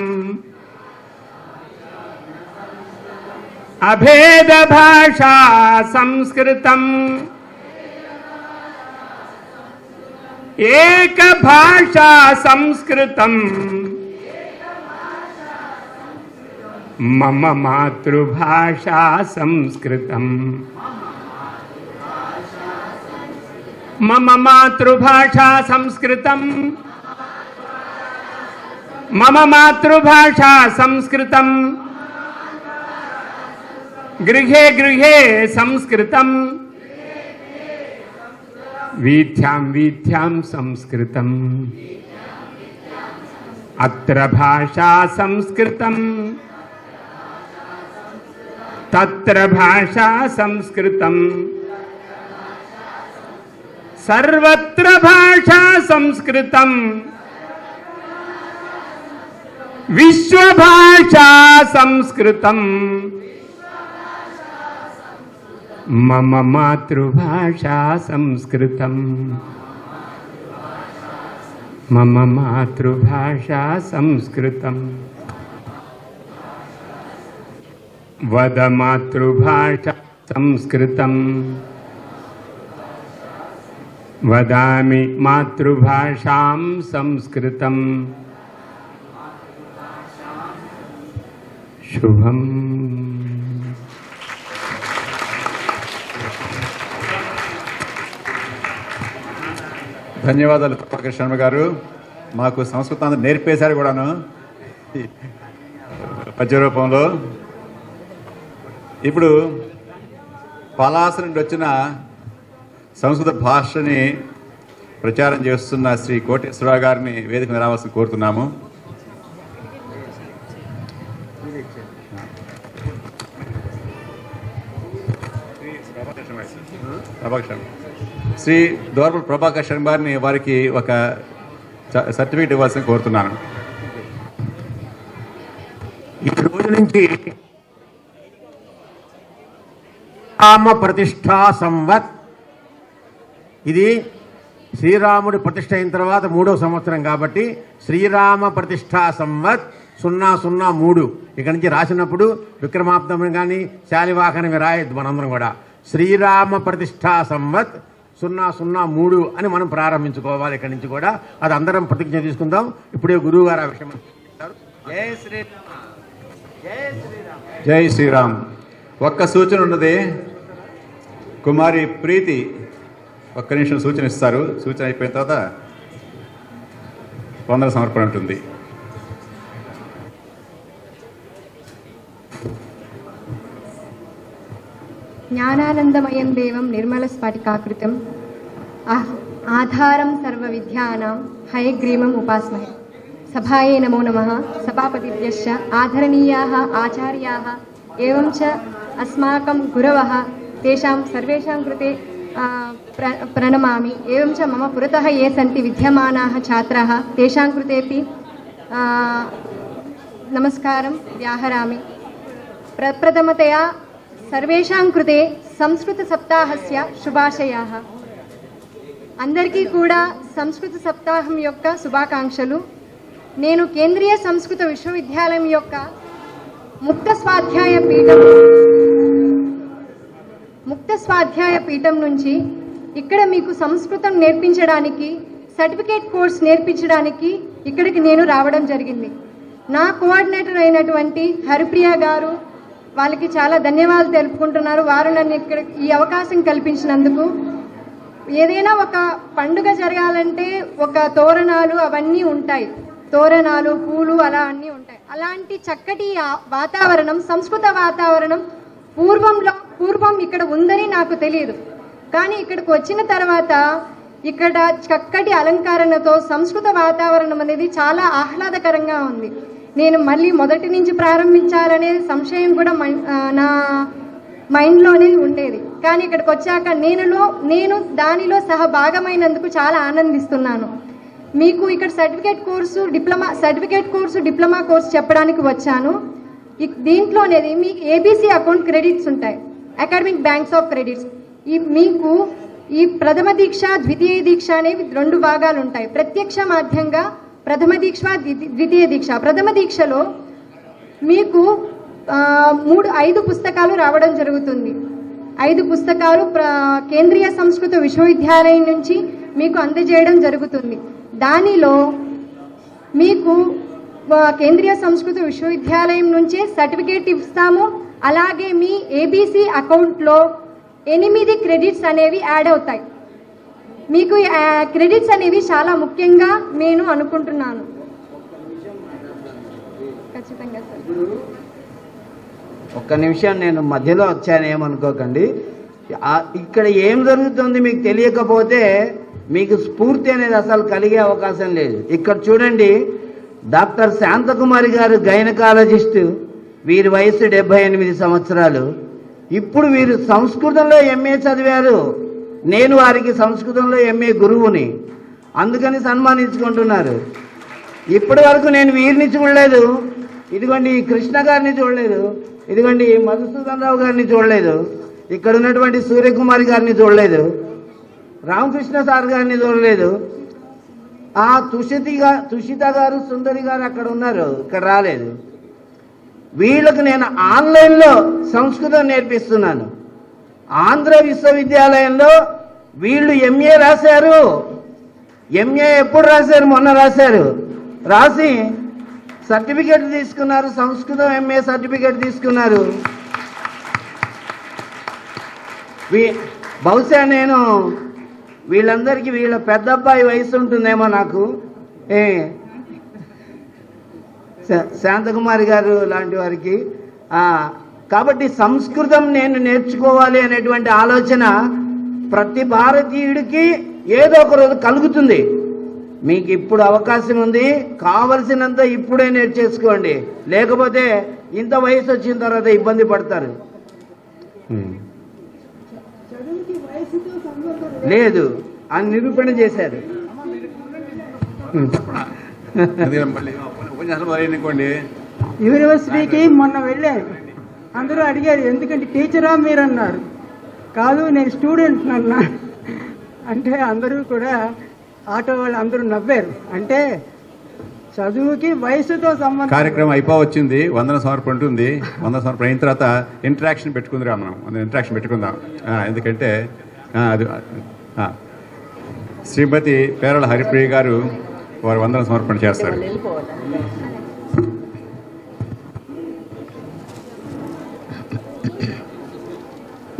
Speaker 12: అభేద భాషా సంస్కృతం ఏక భాషా సంస్కృతం మమ మాతృభాషా సంస్కృతం మమ మాతృభాషా సంస్కృతం మమ మాతృభాషా సంస్కృతం గృహే గృహే సంస్కృతం వీథ్యాం వీథ్యాం సంస్కృతం అత్ర భాషా సంస్కృతం తత్ర భాషా సంస్కృతం సర్వత్ర భాషా సంస్కృతం విశ్వభాషా సంస్కృతం మమ మాతృభాషా సంస్కృతం మమ మాతృభాషా సంస్కృతం వద మాతృభాషా సంస్కృతం వదామి మాతృభాషాం సంస్కృతం శుభం.
Speaker 4: ధన్యవాదాలు ప్రభాకర్ శర్మ గారు. మాకు సంస్కృతాన్ని నేర్పేశారు కూడాను పద్య రూపంలో. ఇప్పుడు పలాస నుండి వచ్చిన సంస్కృత భాషని ప్రచారం చేస్తున్న శ్రీ కోటేశ్వరరావు గారిని వేదిక మీద రావాల్సి కోరుతున్నాము. శ్రీ దోర్పల్ ప్రభాకర్ శర్మ గారిని వారికి ఒక సర్టిఫికేట్ ఇవ్వాల్సి కోరుతున్నాను.
Speaker 6: ఈ రోజు నుంచి శ్రీరామ ప్రతిష్టా సంవత్, ఇది శ్రీరాముడి ప్రతిష్ట అయిన తర్వాత 3వ సంవత్సరం కాబట్టి శ్రీరామ ప్రతిష్టా సంవత్ 003. ఇక్కడి నుంచి రాసినప్పుడు విక్రమాబ్దం కానీ శాలివాహనం రాయొద్దు. మనందరం కూడా శ్రీరామ ప్రతిష్టా సంవత్ 003 అని మనం ప్రారంభించుకోవాలి. ఇక్కడి నుంచి కూడా అది అందరం ప్రతిజ్ఞ తీసుకుందాం. ఇప్పుడే గురువు గారు ఆ విషయం
Speaker 3: జై శ్రీరామ్. జై శ్రీరామ్.
Speaker 4: జై శ్రీరామ్. ఒక్క సూచన ఉన్నది. కుమారి ప్రీతి ఒక్క నిమిషం సూచన ఇస్తారు. సూచన అయిపోయిన తర్వాత వందన సమర్పణ ఉంటుంది.
Speaker 13: జ్ఞానానందమయం దేవం నిర్మల స్ఫటికాకృతం ఆధారం సర్వ విద్యానాం హయగ్రీవం ఉపాస్మహే. సభాయే నమో నమః. సభాపతిభ్యశ్చ ఆదరణీయాः ఆచార్యాः एवं च अस्माकं गुरवः तेषां सर्वेषां कृते प्रणमामि. एवं च मम पुरतः ये सन्ति विद्यमानाः छात्राः तेषां कृतेपि नमस्कारं व्याहरामि. प्रप्रथमतया सर्वेषां कृते संस्कृतसप्ताहस्य शुभाशयाः. అందరికీ కూడా సంస్కృత సప్తాహం యొక్క శుభాకాంక్షలు. నేను కేంద్రీయ సంస్కృత విశ్వవిద్యాలయం యొక్క ముక్త స్వాధ్యాయ పీఠం నుంచి ఇక్కడ మీకు సంస్కృతం నేర్పించడానికి, సర్టిఫికేట్ కోర్స్ నేర్పించడానికి ఇక్కడికి నేను రావడం జరిగింది. నా కోఆర్డినేటర్ అయినటువంటి హరిప్రియ గారు, వాళ్ళకి చాలా ధన్యవాదాలు తెలుపుకుంటున్నారు. వారు నన్ను ఇక్కడ ఈ అవకాశం కల్పించినందుకు. ఏదైనా ఒక పండుగ జరగాలంటే ఒక తోరణాలు అవన్నీ ఉంటాయి, తోరణాలు పూలు అలా అన్నీ ఉంటాయి. అలాంటి చక్కటి వాతావరణం, సంస్కృత వాతావరణం పూర్వం ఇక్కడ ఉందని నాకు తెలియదు. కానీ ఇక్కడికి వచ్చిన తర్వాత ఇక్కడ చక్కటి అలంకరణతో సంస్కృత వాతావరణం అనేది చాలా ఆహ్లాదకరంగా ఉంది. నేను మళ్ళీ మొదటి నుంచి ప్రారంభించాలనే సంశయం కూడా నా మైండ్లోనే ఉండేది. కానీ ఇక్కడికి వచ్చాక నేను దానిలో సహభాగమైనందుకు చాలా ఆనందిస్తున్నాను. మీకు ఇక్కడ సర్టిఫికేట్ కోర్సు డిప్లొమా కోర్సు చెప్పడానికి వచ్చాను. దీంట్లో అనేది మీకు ఏబీసీ అకౌంట్ క్రెడిట్స్ ఉంటాయి, అకాడమిక్ బ్యాంక్స్ ఆఫ్ క్రెడిట్స్. మీకు ఈ ప్రథమ దీక్ష, ద్వితీయ దీక్ష అనేవి 2 భాగాలు ఉంటాయి. ప్రత్యక్ష మాధ్యంగా ప్రథమ దీక్ష, ద్వితీయ దీక్ష. ప్రథమ దీక్షలో మీకు 5 పుస్తకాలు రావడం జరుగుతుంది. 5 పుస్తకాలు కేంద్రీయ సంస్కృత విశ్వవిద్యాలయం నుంచి మీకు అందజేయడం జరుగుతుంది. దానిలో మీకు కేంద్రీయ సంస్కృత విశ్వవిద్యాలయం నుంచే సర్టిఫికేట్ ఇస్తాము. అలాగే మీ ఏబీసీ అకౌంట్లో 8 క్రెడిట్స్ అనేవి యాడ్ అవుతాయి. మీకు క్రెడిట్స్ అనేవి చాలా ముఖ్యంగా నేను అనుకుంటున్నాను. ఖచ్చితంగా సార్.
Speaker 7: ఒక్క నిమిషం, నేను మధ్యలో వచ్చాను, ఏమనుకోకండి. ఇక్కడ ఏం జరుగుతుంది మీకు తెలియకపోతే మీకు స్ఫూర్తి అనేది అసలు కలిగే అవకాశం లేదు. ఇక్కడ చూడండి, డాక్టర్ శాంతకుమారి గారు గైనకాలజిస్టు, వీరి వయసు 78 సంవత్సరాలు. ఇప్పుడు వీరు సంస్కృతంలో ఎంఏ చదివారు. నేను వారికి సంస్కృతంలో ఎంఏ గురువుని, అందుకని సన్మానించుకుంటున్నారు. ఇప్పటి వరకు నేను వీరిని చూడలేదు. ఇదిగోండి కృష్ణ గారిని చూడలేదు, ఇదిగోండి మధుసూదన్ రావు గారిని చూడలేదు, ఇక్కడ ఉన్నటువంటి సూర్యకుమారి గారిని చూడలేదు, రామకృష్ణ సార్ గారిని చూడలేదు. తుషిత గారు, సుందరి గారు అక్కడ ఉన్నారు, ఇక్కడ రాలేదు. వీళ్ళకు నేను ఆన్లైన్లో సంస్కృతం నేర్పిస్తున్నాను. ఆంధ్ర విశ్వవిద్యాలయంలో వీళ్ళు ఎంఏ రాశారు. ఎంఏ ఎప్పుడు రాశారు? మొన్న రాశారు. రాసి సర్టిఫికేట్ తీసుకున్నారు, సంస్కృతం ఎంఏ సర్టిఫికేట్ తీసుకున్నారు. బహుశా నేను వీళ్ళందరికీ వీళ్ళ పెద్ద అబ్బాయి వయసు ఉంటుందేమో నాకు, శాంతకుమారి గారు లాంటి వారికి. కాబట్టి సంస్కృతం నేను నేర్చుకోవాలి అనేటువంటి ఆలోచన ప్రతి భారతీయుడికి ఏదో ఒక రోజు కలుగుతుంది. మీకు ఇప్పుడు అవకాశం ఉంది, కావలసినంత ఇప్పుడే నేర్చేసుకోండి, లేకపోతే ఇంత వయసు వచ్చిన తర్వాత ఇబ్బంది పడతారు. లేదు అని నిరూపణ చేశారు.
Speaker 14: యూనివర్సిటీకి మొన్న వెళ్ళారు, అందరూ అడిగారు ఎందుకంటే టీచరా మీరు అన్నారు. కాదు నేను స్టూడెంట్ అన్నా అంటే అందరూ కూడా ఆటో వాళ్ళు అందరూ నవ్వారు. అంటే చదువుకి వయసుతో సంబంధం.
Speaker 4: కార్యక్రమం అయిపోవచ్చింది, వందన సమర్పణ ఉంటుంది. వందన సమర్పణ అయిన తర్వాత ఇంటరాక్షన్ పెట్టుకుందిరా, మనం ఇంటరాక్షన్ పెట్టుకుందాం. ఎందుకంటే అది శ్రీమతి పేరళ హరిప్రియ గారు వారు వందన సమర్పణ చేస్తారు.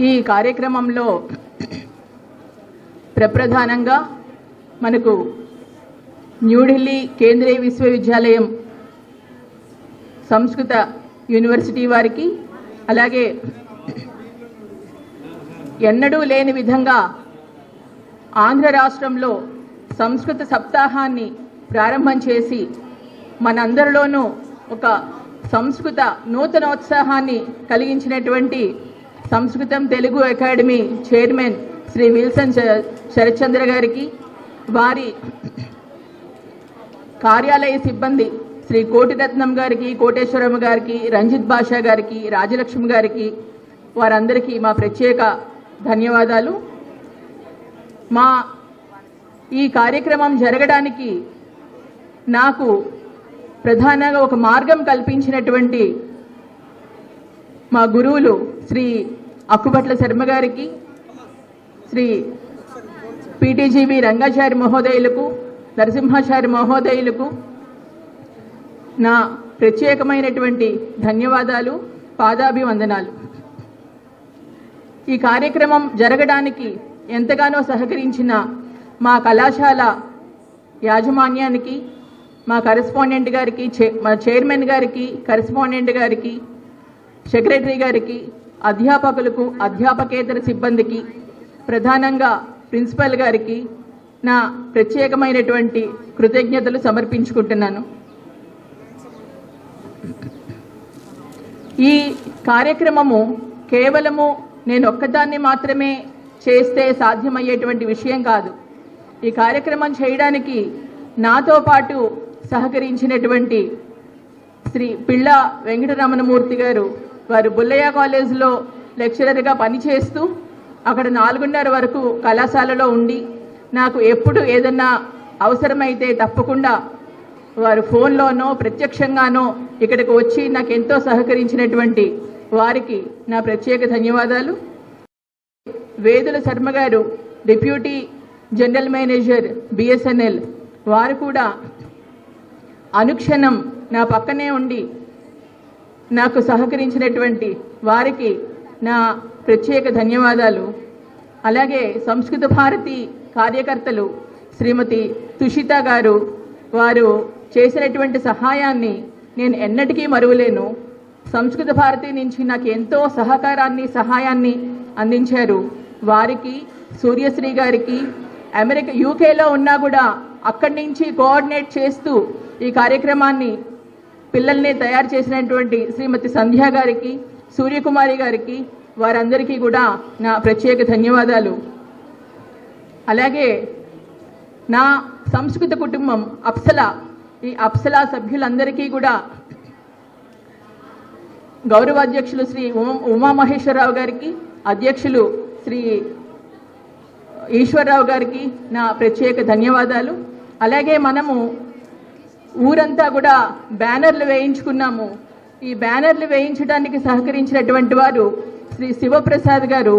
Speaker 5: ఈ కార్యక్రమంలో ప్రప్రధానంగా మనకు న్యూఢిల్లీ కేంద్రీయ విశ్వవిద్యాలయం సంస్కృత యూనివర్సిటీ వారికి, అలాగే ఎన్నడూ లేని విధంగా ఆంధ్ర రాష్ట్రంలో సంస్కృత సప్తాహాన్ని ప్రారంభం చేసి మనందరిలోనూ ఒక సంస్కృత నూతనోత్సాహాన్ని కలిగించినటువంటి సంస్కృతం Telugu academy chairman Shri Wilson Sharatchandra గారికి, వారి కార్యాలయ సిబ్బంది శ్రీ కోటిరత్నం గారికి, కోటేశ్వరమ్మ గారికి, రంజిత్ బాషా గారికి, రాజలక్ష్మి గారికి, వారందరికీ మా ప్రత్యేక ధన్యవాదాలు. మా ఈ కార్యక్రమం జరగడానికి నాకు ప్రధానంగా ఒక మార్గం కల్పించినటువంటి మా గురువులు శ్రీ అక్కుభట్ల శర్మ గారికి, శ్రీ పీటీజీవి రంగాచారి మహోదయులకు, నరసింహాచారి మహోదయులకు నా ప్రత్యేకమైనటువంటి ధన్యవాదాలు, పాదాభివందనాలు. ఈ కార్యక్రమం జరగడానికి ఎంతగానో సహకరించిన మా కళాశాల యాజమాన్యానికి, మా కరెస్పాండెంట్ గారికి, మా చైర్మన్ గారికి, కరెస్పాండెంట్ గారికి, సెక్రటరీ గారికి, అధ్యాపకులకు, అధ్యాపకేతర సిబ్బందికి, ప్రధానంగా ప్రిన్సిపల్ గారికి నా ప్రత్యేకమైనటువంటి కృతజ్ఞతలు సమర్పించుకుంటున్నాను. ఈ కార్యక్రమము కేవలము నేను ఒక్కదాన్ని మాత్రమే చేస్తే సాధ్యమయ్యేటువంటి విషయం కాదు. ఈ కార్యక్రమం చేయడానికి నాతో పాటు సహకరించినటువంటి శ్రీ పిళ్ళ వెంకటరమణమూర్తి గారు, వారు బుల్లయ్య కాలేజ్లో లెక్చరర్గా పనిచేస్తూ అక్కడ 4:30 వరకు కళాశాలలో ఉండి నాకు ఎప్పుడు ఏదన్నా అవసరమైతే తప్పకుండా వారు ఫోన్లోనో ప్రత్యక్షంగానో ఇక్కడికి వచ్చి నాకు ఎంతో సహకరించినటువంటి వారికి నా ప్రత్యేక ధన్యవాదాలు. వేదుల శర్మ గారు, డిప్యూటీ జనరల్ మేనేజర్ BSNL, వారు కూడా అనుక్షణం నా పక్కనే ఉండి నాకు సహకరించినటువంటి వారికి నా ప్రత్యేక ధన్యవాదాలు. అలాగే సంస్కృత భారతి కార్యకర్తలు శ్రీమతి తుషిత గారు, వారు చేసినటువంటి సహాయాన్ని నేను ఎన్నటికీ మరువలేను. సంస్కృత భారతి నుంచి నాకు ఎంతో సహాయాన్ని అందించారు. వారికి, సూర్యశ్రీ గారికి, యూకేలో ఉన్నా కూడా అక్కడి నుంచి కోఆర్డినేట్ చేస్తూ ఈ కార్యక్రమాన్ని పిల్లల్ని తయారు చేసినటువంటి శ్రీమతి సంధ్య గారికి, సూర్యకుమారి గారికి, వారందరికీ కూడా నా ప్రత్యేక ధన్యవాదాలు. అలాగే నా సంస్కృత కుటుంబం అప్సల, ఈ అప్సలా సభ్యులందరికీ కూడా గౌరవాధ్యక్షులు శ్రీ ఉమామహేశ్వరరావు గారికి, అధ్యక్షులు శ్రీ ఈశ్వరరావు గారికి నా ప్రత్యేక ధన్యవాదాలు. అలాగే మనము ఊరంతా కూడా బ్యానర్లు వేయించుకున్నాము. ఈ బ్యానర్లు వేయించడానికి సహకరించినటువంటి వారు శ్రీ శివప్రసాద్ గారు,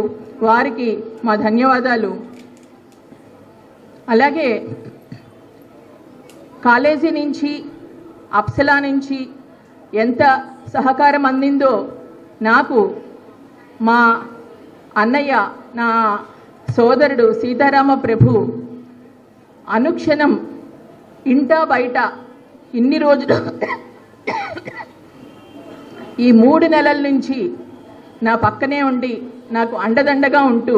Speaker 5: వారికి మా ధన్యవాదాలు. అలాగే కాలేజీ నుంచి, అప్సలా నుంచి ఎంత సహకారం అందిందో నాకు మా అన్నయ్య, నా సోదరుడు సీతారామ ప్రభు అనుక్షణం ఇంటా బయట ఇన్ని రోజులు ఈ 3 నెలల నుంచి నా పక్కనే ఉండి నాకు అండదండగా ఉంటూ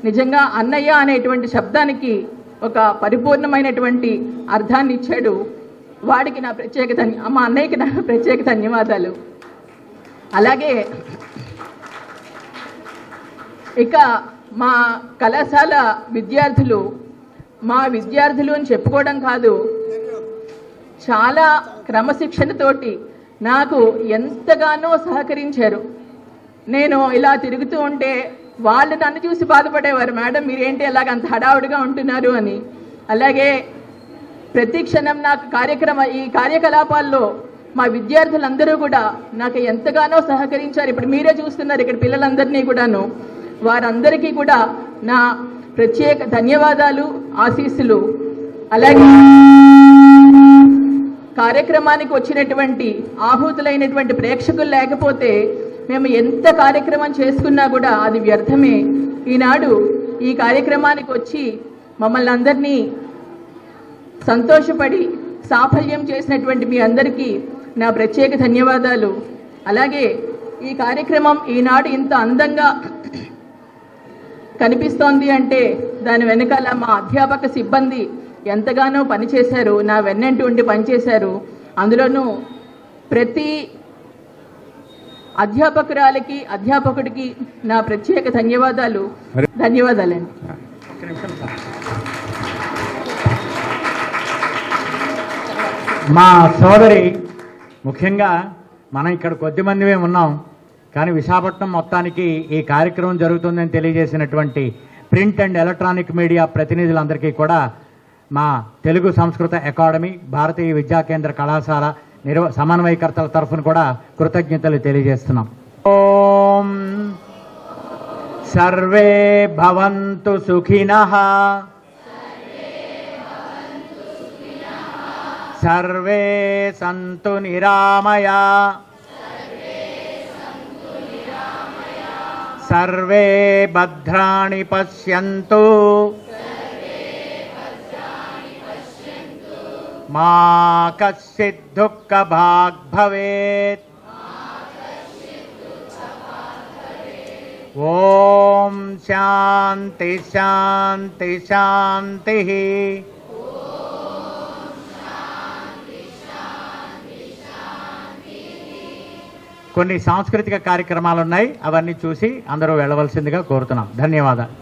Speaker 5: నిజంగా అన్నయ్య అనేటువంటి శబ్దానికి ఒక పరిపూర్ణమైనటువంటి అర్థాన్ని ఇచ్చాడు. వాడికి నా మా అన్నయ్యకి నా ప్రత్యేక ధన్యవాదాలు. అలాగే ఇక మా కళాశాల విద్యార్థులు, మా విద్యార్థులు అని చెప్పుకోవడం కాదు, చాలా క్రమశిక్షణతోటి నాకు ఎంతగానో సహకరించారు. నేను ఇలా తిరుగుతూ ఉంటే వాళ్ళు నన్ను చూసి బాధపడేవారు, మేడం మీరేంటి ఎలాగ అంత హడావుడిగా ఉంటున్నారు అని. అలాగే ప్రతి క్షణం నాకు ఈ కార్యకలాపాల్లో మా విద్యార్థులందరూ కూడా నాకు ఎంతగానో సహకరించారు. ఇప్పుడు మీరే చూస్తున్నారు ఇక్కడ పిల్లలందరినీ కూడాను. వారందరికీ కూడా నా ప్రత్యేక ధన్యవాదాలు, ఆశీస్సులు. అలాగే కార్యక్రమానికి వచ్చినటువంటి ఆహూతులైనటువంటి ప్రేక్షకులు లేకపోతే మేము ఎంత కార్యక్రమం చేసుకున్నా కూడా అది వ్యర్థమే. ఈనాడు ఈ కార్యక్రమానికి వచ్చి మమ్మల్ని అందరినీ సంతోషపడి సాఫల్యం చేసినటువంటి మీ అందరికీ నా ప్రత్యేక ధన్యవాదాలు. అలాగే ఈ కార్యక్రమం ఈనాడు ఇంత అందంగా కనిపిస్తోంది అంటే దాని వెనకాల మా అధ్యాపక సిబ్బంది ఎంతగానో పనిచేశారు, నా వెన్నంటి ఉండి పనిచేశారు. అందులోనూ ప్రతి అధ్యాపకురాలకి, అధ్యాపకుడికి నా ప్రత్యేక ధన్యవాదాలండి.
Speaker 1: మా సోదరి, ముఖ్యంగా మనం ఇక్కడ కొద్దిమందిమే ఉన్నాం, కానీ విశాఖపట్నం మొత్తానికి ఈ కార్యక్రమం జరుగుతుందని తెలియజేసినటువంటి ప్రింట్ అండ్ ఎలక్ట్రానిక్ మీడియా ప్రతినిధులందరికీ కూడా మా తెలుగు సంస్కృత అకాడమీ, భారతీయ విద్యా కేంద్ర కళాశాల సమన్వయకర్తల తరఫున కూడా కృతజ్ఞతలు తెలియజేస్తున్నాం. ఓం సర్వే భవంతు సుఖినః, సర్వే సంతు నిరామయా, సర్వే భద్రాణి పశ్యంతు, మా కశ్చిద్ దుఃఖ భాగ్ భవేత్. ఓం శాంతి శాంతి శాంతి. కొన్ని సాంస్కృతిక కార్యక్రమాలు ఉన్నాయి, అవన్నీ చూసి అందరూ వెళ్ళవలసిందిగా కోరుతున్నాం. ధన్యవాదాలు.